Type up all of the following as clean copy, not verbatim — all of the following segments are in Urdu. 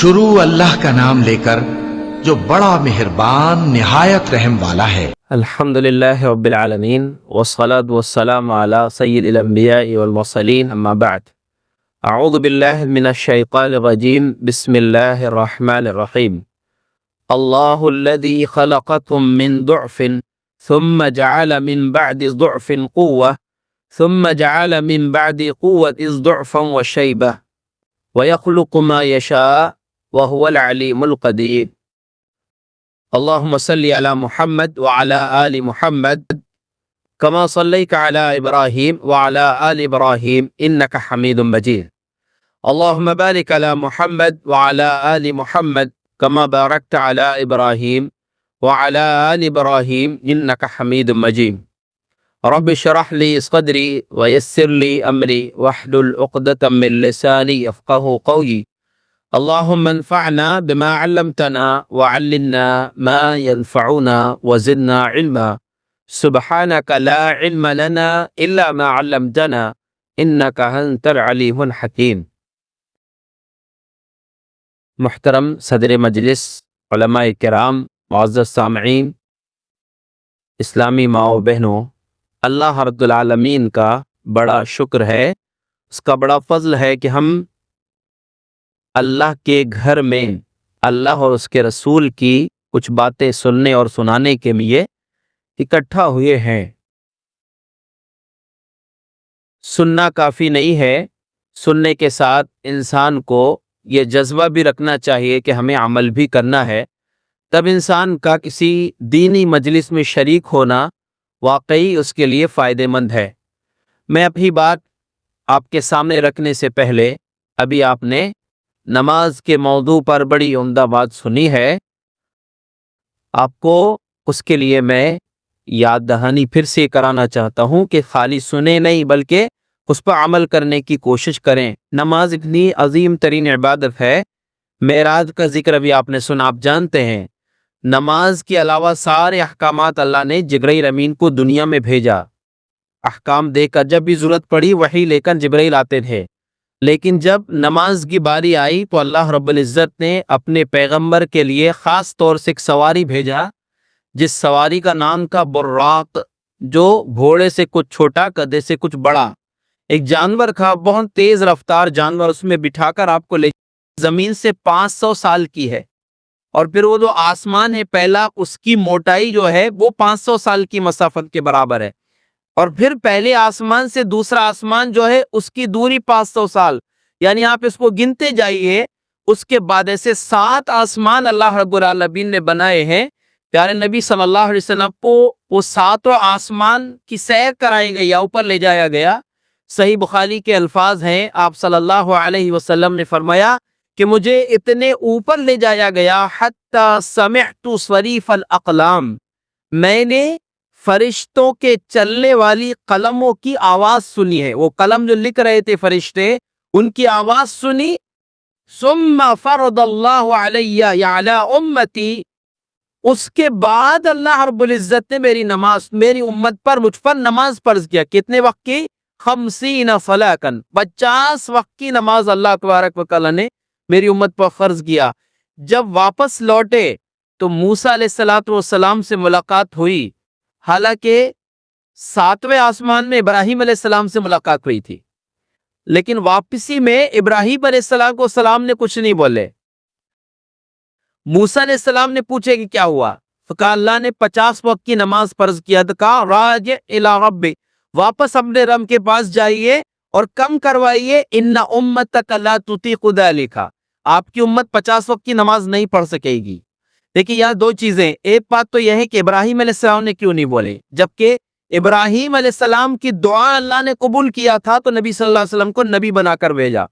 شروع اللہ کا نام لے کر جو بڑا مہربان نہایت رحم والا ہے۔ الحمد للہ رب العالمین والصلاة والسلام علی سید الانبیاء والمرسلین اما بعد اعوذ باللہ من الشیطان الرجیم بسم اللہ الرحمن الرحیم اللہ الذی خلقکم من ضعف ثم جعل من بعد ضعف قوة ثم جعل من بعد قوة ضعفا وشیبة ويخلق ما يشاء وهو العليم القدير اللهم صل على محمد وعلى آل محمد كما صليت على إبراهيم وعلى آل إبراهيم إنك حميد مجيد اللهم بارك على محمد وعلى آل محمد كما باركت على إبراهيم وعلى آل إبراهيم إنك حميد مجيد رب اشرح لي صدري ويسر لي أمري واحلل عقدة من لساني يفقهوا قولي اللهم انفعنا بما علمتنا وعلمنا ما ينفعنا وزدنا علما سبحانك لا علم لنا إلا ما علمتنا إنك أنت العليم الحكيم۔ محترم صدر مجلس، علماء کرام، معزز سامعین، اسلامی ماؤں بہنوں، اللہ رب العالمین کا بڑا شکر ہے، اس کا بڑا فضل ہے کہ ہم اللہ کے گھر میں اللہ اور اس کے رسول کی کچھ باتیں سننے اور سنانے کے لیے اکٹھا ہوئے ہیں۔ سننا کافی نہیں ہے، سننے کے ساتھ انسان کو یہ جذبہ بھی رکھنا چاہیے کہ ہمیں عمل بھی کرنا ہے، تب انسان کا کسی دینی مجلس میں شریک ہونا واقعی اس کے لیے فائدہ مند ہے۔ میں اپنی بات آپ کے سامنے رکھنے سے پہلے ابھی آپ نے نماز کے موضوع پر بڑی عمدہ بات سنی ہے، آپ کو اس کے لیے میں یاد دہانی پھر سے کرانا چاہتا ہوں کہ خالی سنیں نہیں بلکہ اس پر عمل کرنے کی کوشش کریں۔ نماز اتنی عظیم ترین عبادت ہے، معراج کا ذکر ابھی آپ نے سنا، آپ جانتے ہیں نماز کے علاوہ سارے احکامات اللہ نے جبرائیل امین کو دنیا میں بھیجا، احکام دے کر جب بھی ضرورت پڑی وحی لے کر جبرائیل آتے تھے، لیکن جب نماز کی باری آئی تو اللہ رب العزت نے اپنے پیغمبر کے لیے خاص طور سے ایک سواری بھیجا، جس سواری کا نام تھا براق، جو گھوڑے سے کچھ چھوٹا، گدھے سے کچھ بڑا، ایک جانور تھا، بہت تیز رفتار جانور، اس میں بٹھا کر آپ کو لے زمین سے 500 سال کی ہے، اور پھر وہ جو آسمان ہے پہلا، اس کی موٹائی جو ہے وہ 500 سال کی مسافت کے برابر ہے، اور پھر پہلے آسمان سے دوسرا آسمان جو ہے اس کی دوری 500 سال، یعنی آپ اس کو گنتے جائیے۔ اس کے بعد ایسے 7 آسمان اللہ رب العالمین نے بنائے ہیں، پیارے نبی صلی اللہ علیہ وسلم کو وہ 7 آسمان کی سیر کرائی گئی یا اوپر لے جایا گیا۔ صحیح بخاری کے الفاظ ہیں، آپ صلی اللہ علیہ وسلم نے فرمایا کہ مجھے اتنے اوپر لے جایا گیا حتی سمعت صریف الاقلام، میں نے فرشتوں کے چلنے والی قلموں کی آواز سنی ہے، وہ قلم جو لکھ رہے تھے فرشتے، ان کی آواز سنی۔ ثم فرض اللہ علی علی امتی، اس کے بعد اللہ رب العزت نے میری امت پر، مجھ پر نماز فرض کیا۔ کتنے وقت کی؟ 50 فلاکن، 50 وقت کی نماز اللہ تبارک و تعالی نے میری امت پر فرض کیا۔ جب واپس لوٹے تو موسیٰ علیہ السلام سے ملاقات ہوئی، حالانکہ 7ویں آسمان میں ابراہیم علیہ السلام سے ملاقات ہوئی تھی، لیکن واپسی میں ابراہیم علیہ السلام نے کچھ نہیں بولے۔ موسیٰ علیہ السلام نے پوچھے کہ کیا ہوا، تو کہا اللہ نے 50 وقت کی نماز فرض کیا، تو کہا راجع الی ربک، واپس اپنے رب کے پاس جائیے اور کم کروائیے، ان امتک لا تطیق ذلک، آپ کی امت 50 وقت کی نماز نہیں پڑھ سکے گی۔ دیکھیں یہاں 2 چیزیں، ایک بات تو یہ ہے کہ ابراہیم علیہ السلام نے کیوں نہیں بولے، جبکہ ابراہیم علیہ السلام کی دعا اللہ نے قبول کیا تھا تو نبی صلی اللہ علیہ وسلم کو نبی بنا کر بھیجا،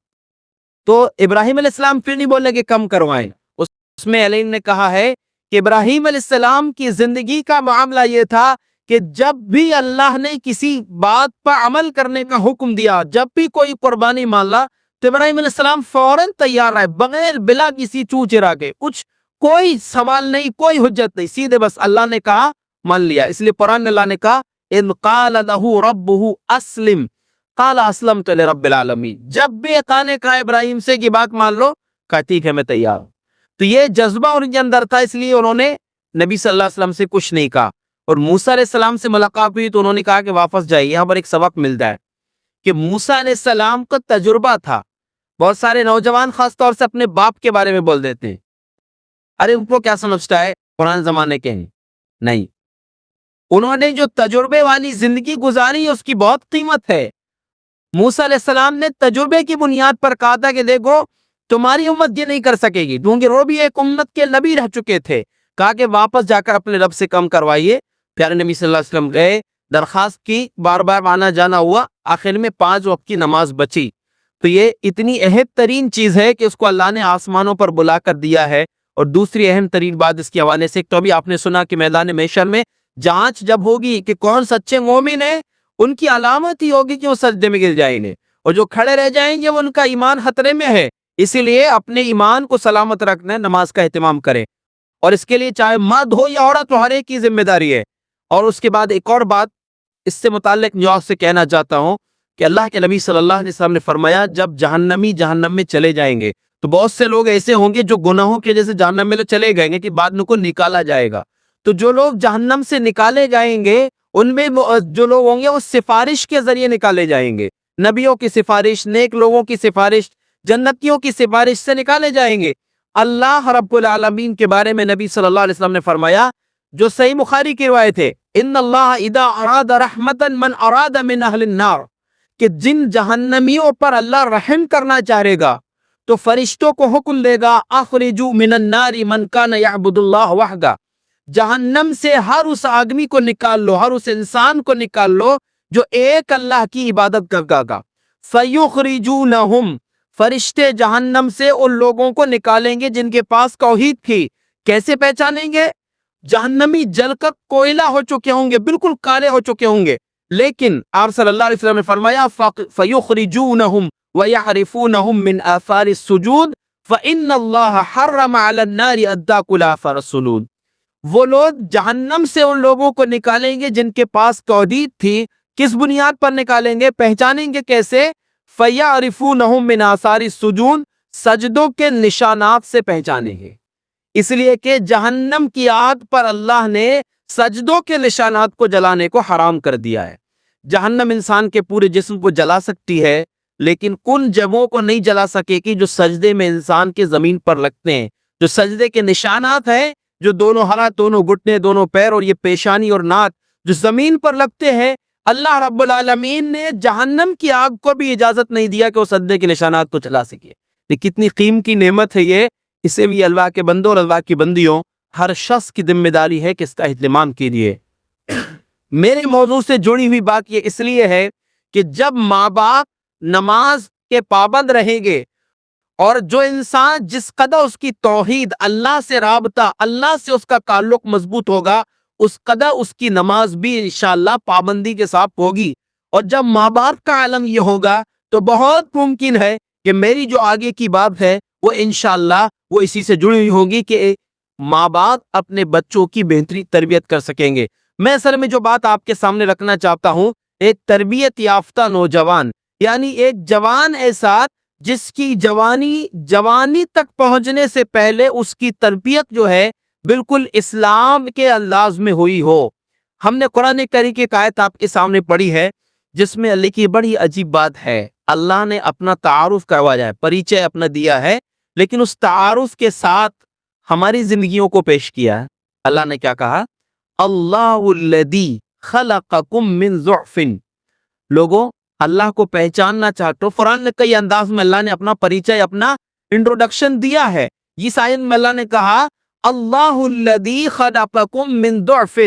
تو ابراہیم علیہ السلام پھر نہیں بولے کہ کم کروائیں۔ اس میں علی نے کہا ہے کہ ابراہیم علیہ السلام کی زندگی کا معاملہ یہ تھا کہ جب بھی اللہ نے کسی بات پر عمل کرنے کا حکم دیا، جب بھی کوئی قربانی مانگا تو ابراہیم علیہ السلام فوراً تیار رہے، بغیر بلا کسی چو چرا کے، کچھ کوئی سوال نہیں، کوئی حجت نہیں، سیدھے بس اللہ نے کہا مان لیا۔ اس لیے قرآن اللہ نے کہا اذ قال له ربه اسلم قال اسلمت لرب العالمین، جب بھی عطا نے کہا ابراہیم سے کہ بات مان لو، کہا ٹھیک ہے میں تیار ہوں۔ تو یہ جذبہ ان کے اندر تھا، اس لیے انہوں نے نبی صلی اللہ علیہ وسلم سے کچھ نہیں کہا۔ اور موسیٰ علیہ السلام سے ملاقات ہوئی تو انہوں نے کہا کہ واپس جائیے۔ یہاں پر ایک سبق ملتا ہے کہ موسیٰ علیہ السلام کا تجربہ تھا۔ بہت سارے نوجوان خاص طور سے اپنے باپ کے بارے میں بول دیتے ہیں، ارے ان کو کیا سمجھتا ہے، قرآن زمانے کے ہیں۔ نہیں، انہوں نے جو تجربے والی زندگی گزاری اس کی بہت قیمت ہے۔ موسیٰ علیہ السلام نے تجربے کی بنیاد پر کہا تھا کہ دیکھو تمہاری امت یہ نہیں کر سکے گی، کیونکہ وہ بھی ایک امت کے نبی رہ چکے تھے۔ کہا کہ واپس جا کر اپنے رب سے کم کروائیے۔ پیارے نبی صلی اللہ علیہ وسلم گئے، درخواست کی، بار بار آنا جانا ہوا، آخر میں 5 وقت کی نماز بچی۔ تو یہ اتنی اہم ترین چیز ہے کہ اس کو اللہ نے آسمانوں پر بلا کر دیا ہے۔ اور دوسری اہم ترین بات اس کے حوالے سے، تو ابھی آپ نے سنا کہ میدان محشر میں جانچ جب ہوگی کہ کون سچے مومن ہیں، ان کی علامت ہی ہوگی کہ وہ سجدے میں گر جائیں گے، اور جو کھڑے رہ جائیں گے وہ ان کا ایمان خطرے میں ہے۔ اسی لیے اپنے ایمان کو سلامت رکھنا ہے، نماز کا اہتمام کریں، اور اس کے لیے چاہے مرد ہو یا عورت ہو، ہر ایک کی ذمہ داری ہے۔ اور اس کے بعد ایک اور بات اس سے متعلق جو آپ سے کہنا چاہتا ہوں کہ اللہ کے نبی صلی اللہ علیہ وسلم نے فرمایا جب جہنمی جہنم میں چلے جائیں گے تو بہت سے لوگ ایسے ہوں گے جو گناہوں کی وجہ سے جہنم میں چلے گئے گے کہ بعد ان کو نکالا جائے گا۔ تو جو لوگ جہنم سے نکالے جائیں گے ان میں جو لوگ ہوں گے وہ سفارش کے ذریعے نکالے جائیں گے، نبیوں کی سفارش، نیک لوگوں کی سفارش، جنتیوں کی سفارش سے نکالے جائیں گے۔ اللہ رب العالمین کے بارے میں نبی صلی اللہ علیہ وسلم نے فرمایا، جو صحیح بخاری کی روایت ہے، ان اللہ اذا اراد رحمتا من اراد من اہل النار، کہ جن جہنمیوں پر اللہ رحم کرنا چاہے گا تو فرشتوں کو حکم دے گا، اخرجوا من النار من کان یعبد اللہ وحدہ، جہنم سے ہر اس آدمی کو نکال لو، ہر اس انسان کو نکال لو جو ایک اللہ کی عبادت کرتا گا۔ فیخرجونہم، فرشتے جہنم سے ان لوگوں کو نکالیں گے جن کے پاس توحید تھی۔ کیسے پہچانیں گے؟ جہنمی جل کر کوئلہ ہو چکے ہوں گے، بالکل کالے ہو چکے ہوں گے، لیکن آپ صلی اللہ علیہ وسلم نے فرمایا فَيُخْرِجُونَهُمْ وَيَعْرِفُونَهُمْ مِنْ آثَارِ السُّجُودِ فَإِنَّ اللَّهَ حَرَّمَ عَلَى النَّارِ أَدَّاكُ آثَارَ السُّجُودِ، وہ لوگ جہنم سے ان لوگوں کو نکالیں گے جن کے پاس توحید تھی۔ کس بنیاد پر نکالیں گے، پہچانیں گے کیسے؟ فَيَعْرِفُونَهُمْ مِنْ آثَارِ السُّجُودِ، سجدوں کے نشانات سے پہچانیں گے، اس لیے کہ جہنم کی آگ پر اللہ نے سجدوں کے نشانات کو جلانے کو حرام کر دیا ہے۔ جہنم انسان کے پورے جسم کو جلا سکتی ہے لیکن کن جگہوں کو نہیں جلا سکے گی جو سجدے میں انسان کے زمین پر لگتے ہیں، جو سجدے کے نشانات ہیں، جو دونوں ہاتھ، دونوں گھٹنے، دونوں پیر اور یہ پیشانی اور ناک جو زمین پر لگتے ہیں، اللہ رب العالمین نے جہنم کی آگ کو بھی اجازت نہیں دیا کہ وہ سجدے کے نشانات کو جلا سکے۔ یہ کتنی قیمتی نعمت ہے یہ، اسے بھی اللہ کے بندوں اور اللہ کی بندیوں ہر شخص کی ذمہ داری ہے کہ اس کا اہتمام کیجیے۔ میرے موضوع سے جڑی ہوئی بات یہ اس لیے ہے کہ جب ماں باپ نماز کے پابند رہیں گے اور جو انسان جس قدر اس کی توحید، اللہ سے رابطہ، اللہ سے اس کا تعلق مضبوط ہوگا، اس قدر اس کی نماز بھی انشاءاللہ پابندی کے ساتھ ہوگی۔ اور جب ماں باپ کا علم یہ ہوگا تو بہت ممکن ہے کہ میری جو آگے کی بات ہے وہ انشاءاللہ وہ اسی سے جڑی ہوئی ہوگی کہ ماں باپ اپنے بچوں کی بہتری تربیت کر سکیں گے۔ میں اصل میں جو بات آپ کے سامنے رکھنا چاہتا ہوں، ایک تربیت یافتہ نوجوان، یعنی ایک جوان ایسا جس کی جوانی تک پہنچنے سے پہلے اس کی تربیت جو ہے بالکل اسلام کے انداز میں ہوئی ہو۔ ہم نے قرآن کریم کی ایک آیت آپ کے سامنے پڑھی ہے جس میں اللہ کی بڑی عجیب بات ہے۔ اللہ نے اپنا تعارف کروایا ہے، پریچے اپنا دیا ہے، لیکن اس تعارف کے ساتھ ہماری زندگیوں کو پیش کیا ہے۔ اللہ نے کیا کہا؟ اللہ الذی خلقکم من ضعف، لوگوں اللہ کو پہچاننا چاہتے ہو، قرآن نے کئی انداز میں اللہ نے اپنا پریچے، اپنا انٹروڈکشن دیا ہے۔ اس آیت میں اللہ نے کہا اللہ الذی خلقکم من ضعف،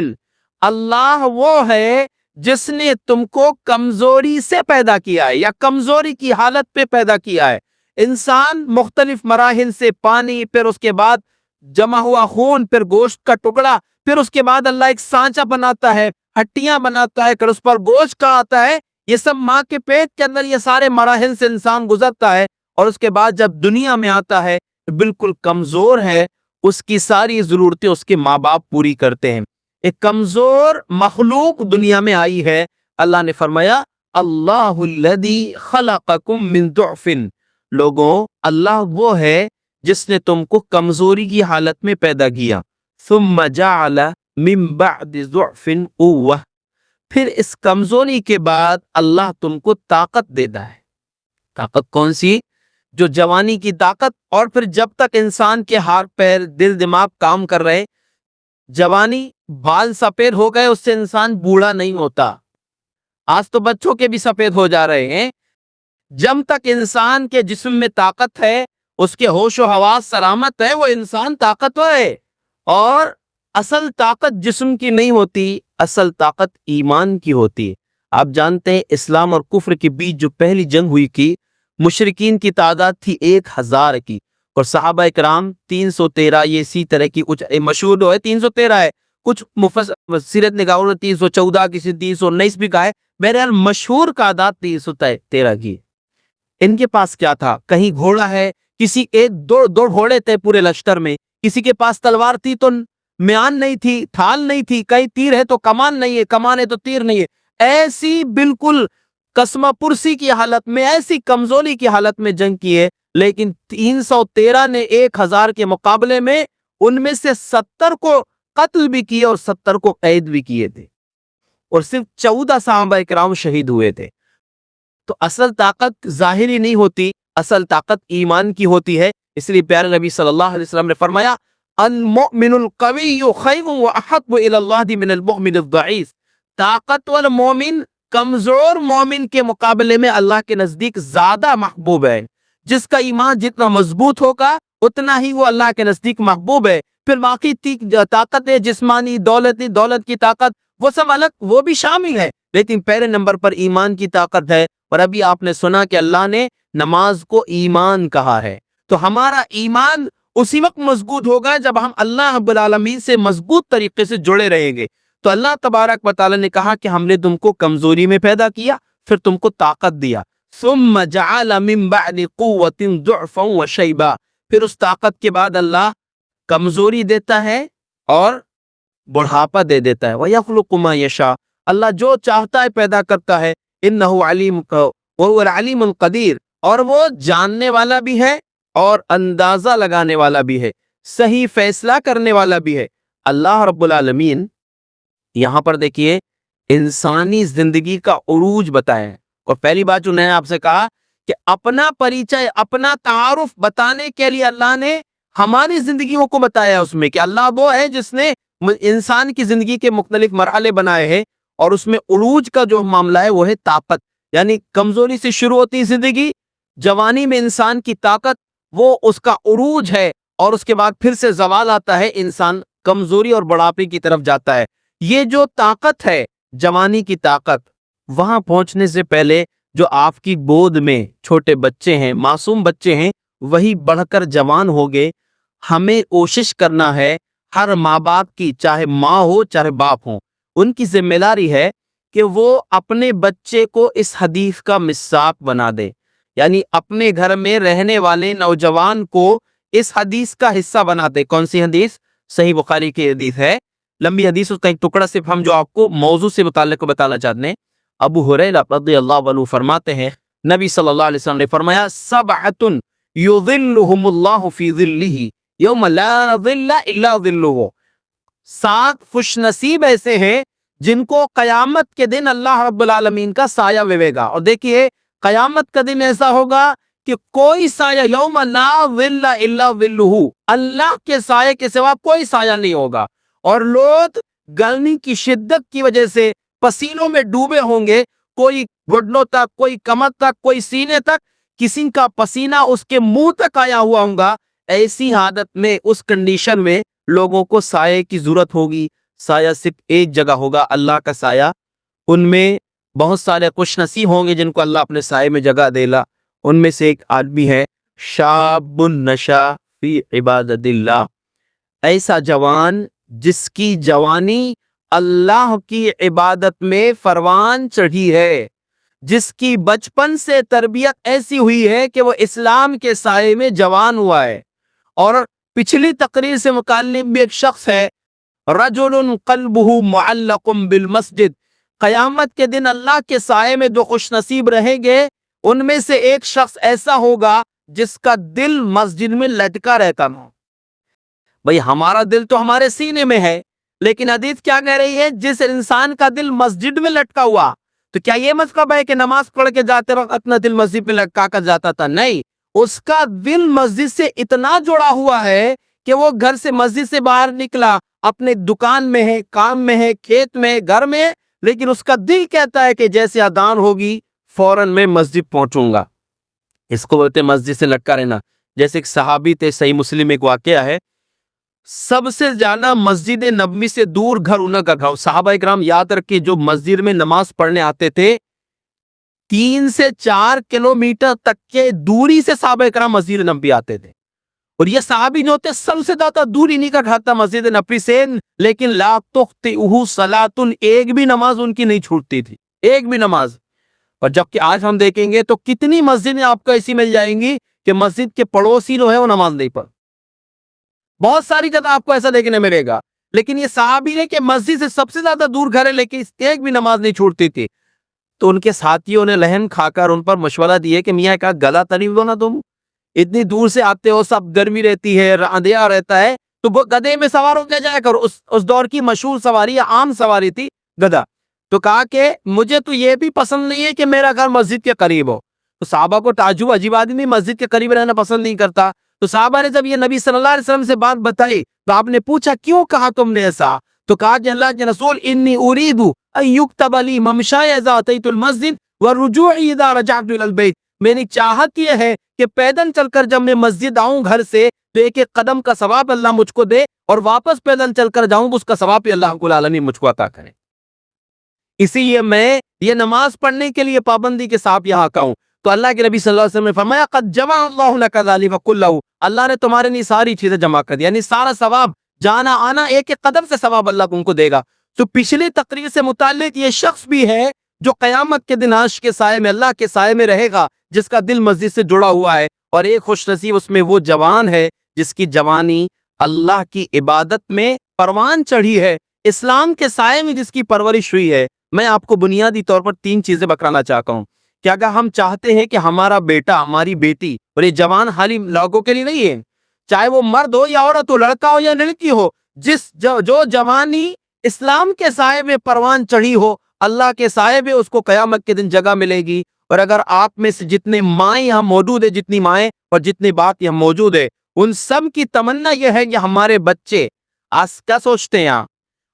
اللہ وہ ہے جس نے تم کو کمزوری سے پیدا کیا ہے یا کمزوری کی حالت پہ پیدا کیا ہے۔ انسان مختلف مراحل سے، پانی، پھر اس کے بعد جمع ہوا خون، پھر گوشت کا ٹکڑا، پھر اس کے بعد اللہ ایک سانچہ بناتا ہے، ہڈیاں بناتا ہے، پھر اس پر گوشت کا آتا ہے۔ یہ سب ماں کے پیٹ کے اندر یہ سارے مراحل سے انسان گزرتا ہے، اور اس کے بعد جب دنیا میں آتا ہے بالکل کمزور ہے، اس کی ساری ضرورتیں اس کے ماں باپ پوری کرتے ہیں۔ ایک کمزور مخلوق دنیا میں آئی ہے۔ اللہ نے فرمایا اللہ الذی خلقکم من ضعف، لوگوں اللہ وہ ہے جس نے تم کو کمزوری کی حالت میں پیدا کیا. ثم جعل من بعد ضعف قوة. پھر اس کمزوری کے بعد اللہ تم کو طاقت دیتا ہے. طاقت کون سی؟ جو جوانی کی طاقت. اور پھر جب تک انسان کے ہاتھ پیر دل دماغ کام کر رہے، جوانی بال سفید ہو گئے اس سے انسان بوڑھا نہیں ہوتا. آج تو بچوں کے بھی سفید ہو جا رہے ہیں. جب تک انسان کے جسم میں طاقت ہے، اس کے ہوش و حواس سلامت ہے، وہ انسان طاقتور ہے. اور اصل طاقت جسم کی نہیں ہوتی، اصل طاقت ایمان کی ہوتی ہے. آپ جانتے ہیں اسلام اور کفر کے بیچ جو پہلی جنگ ہوئی کی، مشرکین کی تعداد تھی 1000 کی، اور صحابہ اکرام 313. یہ اسی طرح کی کچھ مشہور ہے 313 ہے، کچھ سیرت نگاروں نے 314، کسی 319 بھی کہا ہے. بہرحال مشہور تعداد 313 کی. ان کے پاس کیا تھا؟ کہیں گھوڑا ہے، کسی ایک دو گھوڑے تھے پورے لشکر میں، کسی کے پاس تلوار تھی تو میان نہیں تھی، ڈھال نہیں تھی، کہیں تیر ہے تو کمان نہیں ہے، کمان ہے تو تیر نہیں ہے. ایسی بالکل قسمہ پرسی کی حالت میں، ایسی کمزوری کی حالت میں جنگ کی ہے. لیکن 313 نے 1000 کے مقابلے میں ان میں سے 70 کو قتل بھی کیے اور 70 کو قید بھی کیے تھے، اور صرف 14 صحابہ کرام شہید ہوئے تھے. تو اصل طاقت ظاہری نہیں ہوتی، اصل طاقت ایمان کی ہوتی ہے. اس لیے پیارے نبی صلی اللہ علیہ وسلم نے فرمایا المؤمن القوی خیر واحب الی اللہ من المؤمن الضعیف. طاقتور مومن کمزور مومن کے مقابلے میں اللہ کے نزدیک زیادہ محبوب ہے. جس کا ایمان جتنا مضبوط ہوگا اتنا ہی وہ اللہ کے نزدیک محبوب ہے. پھر باقی طاقت ہے جسمانی، دولت کی طاقت، وہ سب الگ، وہ بھی شامل ہے، لیکن پہلے نمبر پر ایمان کی طاقت ہے. اور ابھی آپ نے سنا کہ اللہ نے نماز کو ایمان کہا ہے. تو ہمارا ایمان اسی وقت مضبوط ہوگا جب ہم اللہ رب العالمین سے مضبوط طریقے سے جڑے رہیں گے. تو اللہ تبارک و تعالی نے کہا کہ ہم نے تم کو کمزوری میں پیدا کیا، پھر تم کو طاقت دیا. ثم جعل من بعد قوة ضعفا وشیبا. پھر اس طاقت کے بعد اللہ کمزوری دیتا ہے اور بڑھاپا دے دیتا ہے. وَيَخْلُقُ مَا يَشَاءُ. اللہ جو چاہتا ہے پیدا کرتا ہے. إِنَّهُ عَلِيمٌ وَهُوَ الْعَلِيمُ الْقَدِيرُ. اور وہ جاننے والا بھی ہے اور اندازہ لگانے والا بھی ہے، صحیح فیصلہ کرنے والا بھی ہے. اللہ رب العالمین یہاں پر دیکھیے انسانی زندگی کا عروج بتایا ہے. اور پہلی بات جو میں نے آپ سے کہا کہ اپنا پریچے، اپنا تعارف بتانے کے لیے اللہ نے ہماری زندگیوں کو بتایا اس میں کہ اللہ وہ ہے جس نے انسان کی زندگی کے مختلف مرحلے بنائے ہیں، اور اس میں عروج کا جو معاملہ ہے وہ ہے طاقت. یعنی کمزوری سے شروع ہوتی زندگی، جوانی میں انسان کی طاقت وہ اس کا عروج ہے، اور اس کے بعد پھر سے زوال آتا ہے، انسان کمزوری اور بڑھاپے کی طرف جاتا ہے. یہ جو طاقت ہے جوانی کی طاقت، وہاں پہنچنے سے پہلے جو آپ کی گود میں چھوٹے بچے ہیں، معصوم بچے ہیں، وہی بڑھ کر جوان ہو گئے. ہمیں کوشش کرنا ہے، ہر ماں باپ کی، چاہے ماں ہو چاہے باپ ہو، ان کی ذمہ داری ہے کہ وہ اپنے بچے کو اس حدیث کا مصداق بنا دے. یعنی اپنے گھر میں رہنے والے نوجوان کو اس حدیث کا حصہ بنا دے. کون سی حدیث؟ صحیح بخاری کی حدیث ہے، لمبی حدیث، اس کا ایک ٹکڑا صرف ہم جو آپ کو موضوع سے متعلق بتانا چاہتے ہیں. ابو ہریرہ رضی اللہ عنہ فرماتے ہیں نبی صلی اللہ علیہ وسلم نے فرمایا سبعۃ یظلھم اللہ فی ظلہ یوم لا ظل الا ظلہ. 7 خوش نصیب ایسے ہیں جن کو قیامت کے دن اللہ رب العالمین کا سایہ ویوے گا. اور دیکھیے قیامت کا دن ایسا ہوگا کہ کوئی سایہ، یوم لا ظل الا ظلہ، اللہ کے سایہ کے سوا کوئی سایہ نہیں ہوگا. اور لوگ گرمی کی شدت کی وجہ سے پسینوں میں ڈوبے ہوں گے، کوئی گھٹنوں تک، کوئی کمر تک، کوئی سینے تک، کسی کا پسینہ اس کے منہ تک آیا ہوا ہوگا. ایسی حالت میں، اس کنڈیشن میں لوگوں کو سائے کی ضرورت ہوگی. سایہ صرف ایک جگہ ہوگا، اللہ کا سایہ. ان میں بہت سارے خوش نصیب ہوں گے جن کو اللہ اپنے سائے میں جگہ دے گا. ان میں سے ایک آدمی ہے شاب نشا فی عبادت اللہ، ایسا جوان جس کی جوانی اللہ کی عبادت میں فروان چڑھی ہے، جس کی بچپن سے تربیت ایسی ہوئی ہے کہ وہ اسلام کے سائے میں جوان ہوا ہے. اور پچھلی تقریر سے متعلق بھی ایک شخص ہے رجل قلبہ معلق بالمسجد. قیامت کے دن اللہ کے سائے میں جو خوش نصیب رہیں گے ان میں سے ایک شخص ایسا ہوگا جس کا دل مسجد میں لٹکا رہتا نہ ہو۔ بھئی ہمارا دل تو ہمارے سینے میں ہے، لیکن حدیث کیا کہہ رہی ہے؟ جس انسان کا دل مسجد میں لٹکا ہوا، تو کیا یہ مطلب ہے کہ نماز پڑھ کے جاتے وقت اپنا دل مسجد میں لٹکا کر جاتا تھا؟ نہیں، اس کا دل مسجد سے اتنا جڑا ہوا ہے کہ وہ گھر سے مسجد سے باہر نکلا، اپنے دکان میں ہے، کام میں ہے، کھیت میں ہے، گھر میں ہے، لیکن اس کا دل کہتا ہے کہ جیسے اذان ہوگی فوراً میں مسجد پہنچوں گا۔ اس کو بولتے ہیں مسجد سے لٹکا رہنا۔ جیسے ایک صحابی تھے، صحیح مسلم ایک واقعہ ہے، سب سے زیادہ مسجد نبوی سے دور گھر انہوں کا گھر۔ صحابہ اکرام یاد رکھیں، جو مسجد میں نماز پڑھنے آتے تھے 3 سے 4 کلومیٹر تک کے دوری سے صحابہ اکرام مسجد نبوی آتے تھے، اور یہ صحابی جو ہوتے سب سے زیادہ دوری نہیں کا گھر تھا مسجد نبوی سے، لیکن لا تخطئہ صلاۃ، ایک بھی نماز ان کی نہیں چھوٹتی تھی، ایک بھی نماز۔ اور جبکہ آج ہم دیکھیں گے تو کتنی مسجدیں آپ کو ایسی مل جائیں گی کہ مسجد کے پڑوسی جو ہے وہ نماز نہیں پڑھ، بہت ساری جگہ آپ کو ایسا دیکھنے ملے گا، لیکن یہ صحابی ہے کہ مسجد سے سب سے زیادہ دور گھر ہے لیکن ایک بھی نماز نہیں چھوٹتی تھی۔ تو ان کے ساتھیوں نے لہن کھا کر ان پر مشورہ دیے کہ میاں کا گلا تریب دو نا، تم اتنی دور سے آتے ہو، سب گرمی رہتی ہے، اندھیرا رہتا ہے، تو وہ گدھے میں سوار ہو کے جایا کرو۔ اس دور کی مشہور سواری یا عام سواری تھی گدھا۔ تو کہا کہ مجھے تو یہ بھی پسند نہیں ہے کہ میرا گھر مسجد کے قریب ہو۔ تو صحابہ کو تعجب، عجیب آدمی مسجد کے قریب رہنا پسند نہیں کرتا۔ تو صحابہ نے جب یہ نبی صلی اللہ علیہ وسلم سے بات بتائی تو آپ نے پوچھا کیوں کہا تم نے ایسا؟ تو کہا کہ اللہ کے رسول انی اريد ان يكتب لي ممشاي اذا اتيت المسجد ورجوعي اذا رجعت الى البيت، میری چاہت یہ ہے کہ پیدل چل کر جب میں مسجد آؤں گھر سے تو ایک ایک قدم کا ثواب اللہ مجھ کو دے، اور واپس پیدل چل کر جاؤں اس کا ثواب بھی اللہ رب العالمین مجھ کو عطا کرے۔ اسی لیے میں یہ نماز پڑھنے کے لیے پابندی کے ساتھ یہاں کا ہوں۔ تو اللہ کے نبی صلی اللہ علیہ وسلم نے فرمایا قد جمع اللہ لک ذلک کلہ، اللہ نے تمہارے لیے ساری چیزیں جمع کر دی، یعنی سارا ثواب، جانا آنا، ایک ایک قدم سے ثواب اللہ تم کو دے گا۔ تو پچھلی تقریر سے متعلق یہ شخص بھی ہے جو قیامت کے دن عرش کے سائے میں، اللہ کے سائے میں رہے گا، جس کا دل مسجد سے جڑا ہوا ہے، اور ایک خوش نصیب اس میں وہ جوان ہے جس کی جوانی اللہ کی عبادت میں پروان چڑھی ہے، اسلام کے سائے میں جس کی پرورش ہوئی ہے۔ میں آپ کو بنیادی طور پر 3 چیزیں بتانا چاہتا ہوں کہ اگر ہم چاہتے ہیں کہ ہمارا بیٹا، ہماری بیٹی، اور یہ جوان حالی لوگوں کے لیے نہیں ہے، چاہے وہ مرد ہو یا عورت ہو، لڑکا ہو یا لڑکی ہو، جو جوانی اسلام کے سائے میں پروان چڑھی ہو، اللہ کے سائے میں اس کو قیامت کے دن جگہ ملے گی۔ اور اگر آپ میں سے جتنے مائیں یہاں موجود ہیں، جتنی مائیں اور جتنے باپ یہاں موجود ہیں، ان سب کی تمنا یہ ہے کہ ہمارے بچے، آج کیا سوچتے ہیں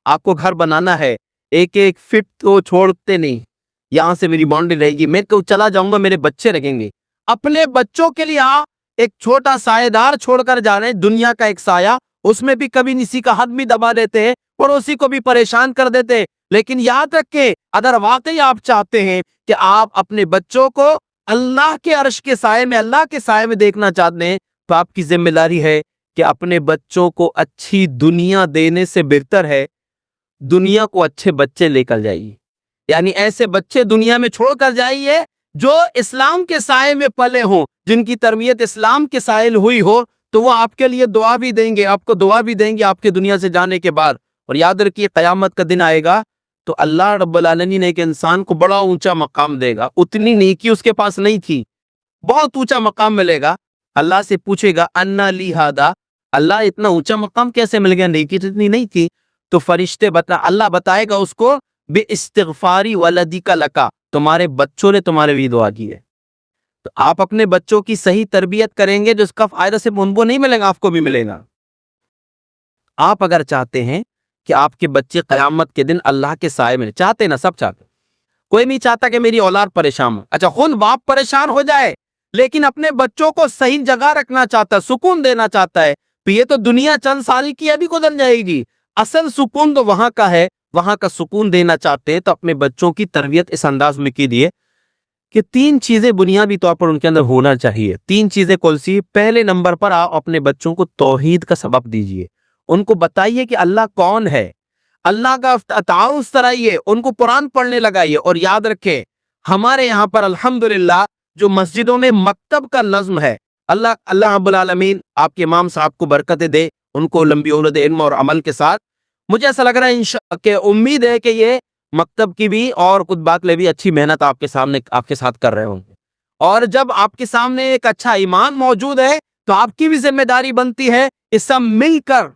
آپ کو گھر بنانا ہے، ایک ایک فٹ تو چھوڑتے نہیں، یہاں سے میری باؤنڈری رہے گی، میں تو چلا جاؤں گا، میرے بچے رہیں گے۔ اپنے بچوں کے لیے ایک چھوٹا سایہ دار چھوڑ کر جا رہے ہیں، دنیا کا ایک سایہ، اس میں بھی کبھی کسی کا ہاتھ بھی دبا دیتے ہیں، پڑوسی کو بھی پریشان کر دیتے ہیں۔ لیکن یاد رکھیں، اگر واقعی آپ چاہتے ہیں کہ آپ اپنے بچوں کو اللہ کے عرش کے سائے میں، اللہ کے سائے میں دیکھنا چاہتے ہیں، تو آپ کی ذمہ داری ہے کہ اپنے بچوں کو اچھی دنیا دینے سے بہتر ہے دنیا کو اچھے بچے لے کر جائیے، یعنی ایسے بچے دنیا میں چھوڑ کر جائیے جو اسلام کے سائے میں پلے ہوں، جن کی تربیت اسلام کے سائل ہوئی ہو، تو وہ آپ کے لیے دعا بھی دیں گے، آپ کو دعا بھی دیں گے آپ کے دنیا سے جانے کے بعد۔ اور یاد رکھیے قیامت کا دن آئے گا تو اللہ رب العالمین ایک انسان کو بڑا اونچا مقام دے گا، اتنی نیکی اس کے پاس نہیں تھی، بہت اونچا مقام ملے گا۔ اللہ سے پوچھے گا انا لی ھذا، اللہ اتنا اونچا مقام کیسے مل گیا، نیکی تو اتنی نہیں تھی۔ تو فرشتے اللہ بتائے گا اس کو بے استغفاری ولدک لکا، تمہارے بچوں نے تمہارے لیے دعا کی ہے۔ تو آپ اپنے بچوں کی صحیح تربیت کریں گے، جو اس کا فائدہ صرف ان کو نہیں ملے گا، آپ کو بھی ملے گا۔ آپ اگر چاہتے ہیں کہ آپ کے بچے قیامت کے دن اللہ کے سائے میں، چاہتے نا، سب چاہتے، کوئی نہیں چاہتا کہ میری اولاد پریشان ہو، اچھا خود باپ پریشان ہو جائے لیکن اپنے بچوں کو صحیح جگہ رکھنا چاہتا ہے، سکون دینا چاہتا ہے، تو یہ تو دنیا چند سال کی ابھی گزر جائے گی، اصل سکون تو وہاں کا ہے، وہاں کا سکون دینا چاہتے ہیں تو اپنے بچوں کی تربیت اس انداز میں کیجیے کہ 3 چیزیں بنیادی طور پر ان کے اندر ہونا چاہیے۔ 3 چیزیں کون سی؟ پہلے نمبر پر آپ اپنے بچوں کو توحید کا سبق دیجیے، ان کو بتائیے کہ اللہ کون ہے، اللہ کا تعارف کرائیے، ان کو قرآن پڑھنے لگائیے۔ اور یاد رکھیں ہمارے یہاں پر الحمدللہ جو مسجدوں میں مکتب کا نظم ہے، اللہ رب العالمین آپ کے امام صاحب کو برکتیں دے، ان کو لمبی عمر دے، علم اور عمل کے ساتھ۔ مجھے ایسا لگ رہا ہے کہ امید ہے کہ یہ مکتب کی بھی اور خود باقلے بھی اچھی محنت آپ کے ساتھ کر رہے ہوں گے، اور جب آپ کے سامنے ایک اچھا ایمان موجود ہے تو آپ کی بھی ذمہ داری بنتی ہے اس سب مل کر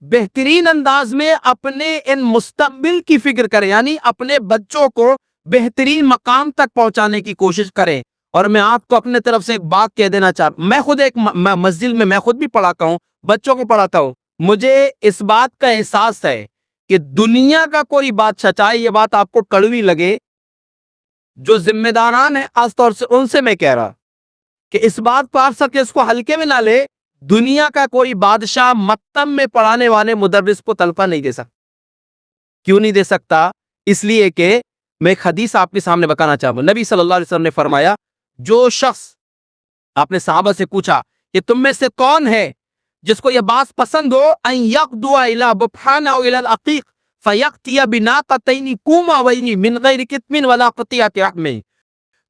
بہترین انداز میں اپنے ان مستقبل کی فکر کریں، یعنی اپنے بچوں کو بہترین مقام تک پہنچانے کی کوشش کریں۔ اور میں آپ کو اپنے طرف سے ایک بات کہہ دینا چاہتا ہوں، میں خود ایک مسجد میں خود بھی پڑھاتا ہوں، بچوں کو پڑھاتا ہوں، مجھے اس بات کا احساس ہے کہ دنیا کا کوئی بادشاہ، چاہے یہ بات آپ کو کڑوی لگے، جو ذمہ داران ہیں خاص طور سے ان سے میں کہہ رہا کہ اس بات کو آپ سب کے اس کو ہلکے میں نہ لے، دنیا کا کوئی بادشاہ مکتب میں پڑھانے والے مدرس کو تنخواہ نہیں دے سکتا۔ کیوں نہیں دے سکتا؟ اس لیے کہ میں ایک حدیث آپ کے سامنے بتانا چاہوں گا۔ نبی صلی اللہ علیہ وسلم نے فرمایا، جو شخص، آپ نے صحابہ سے پوچھا کہ تم میں سے کون ہے جس کو یہ بات پسند ہو، ان یغدو الی بطحان او الی العقیق فیقتی بناقتین کوماوین من غیر کتم ولا قطیعۃ رحم،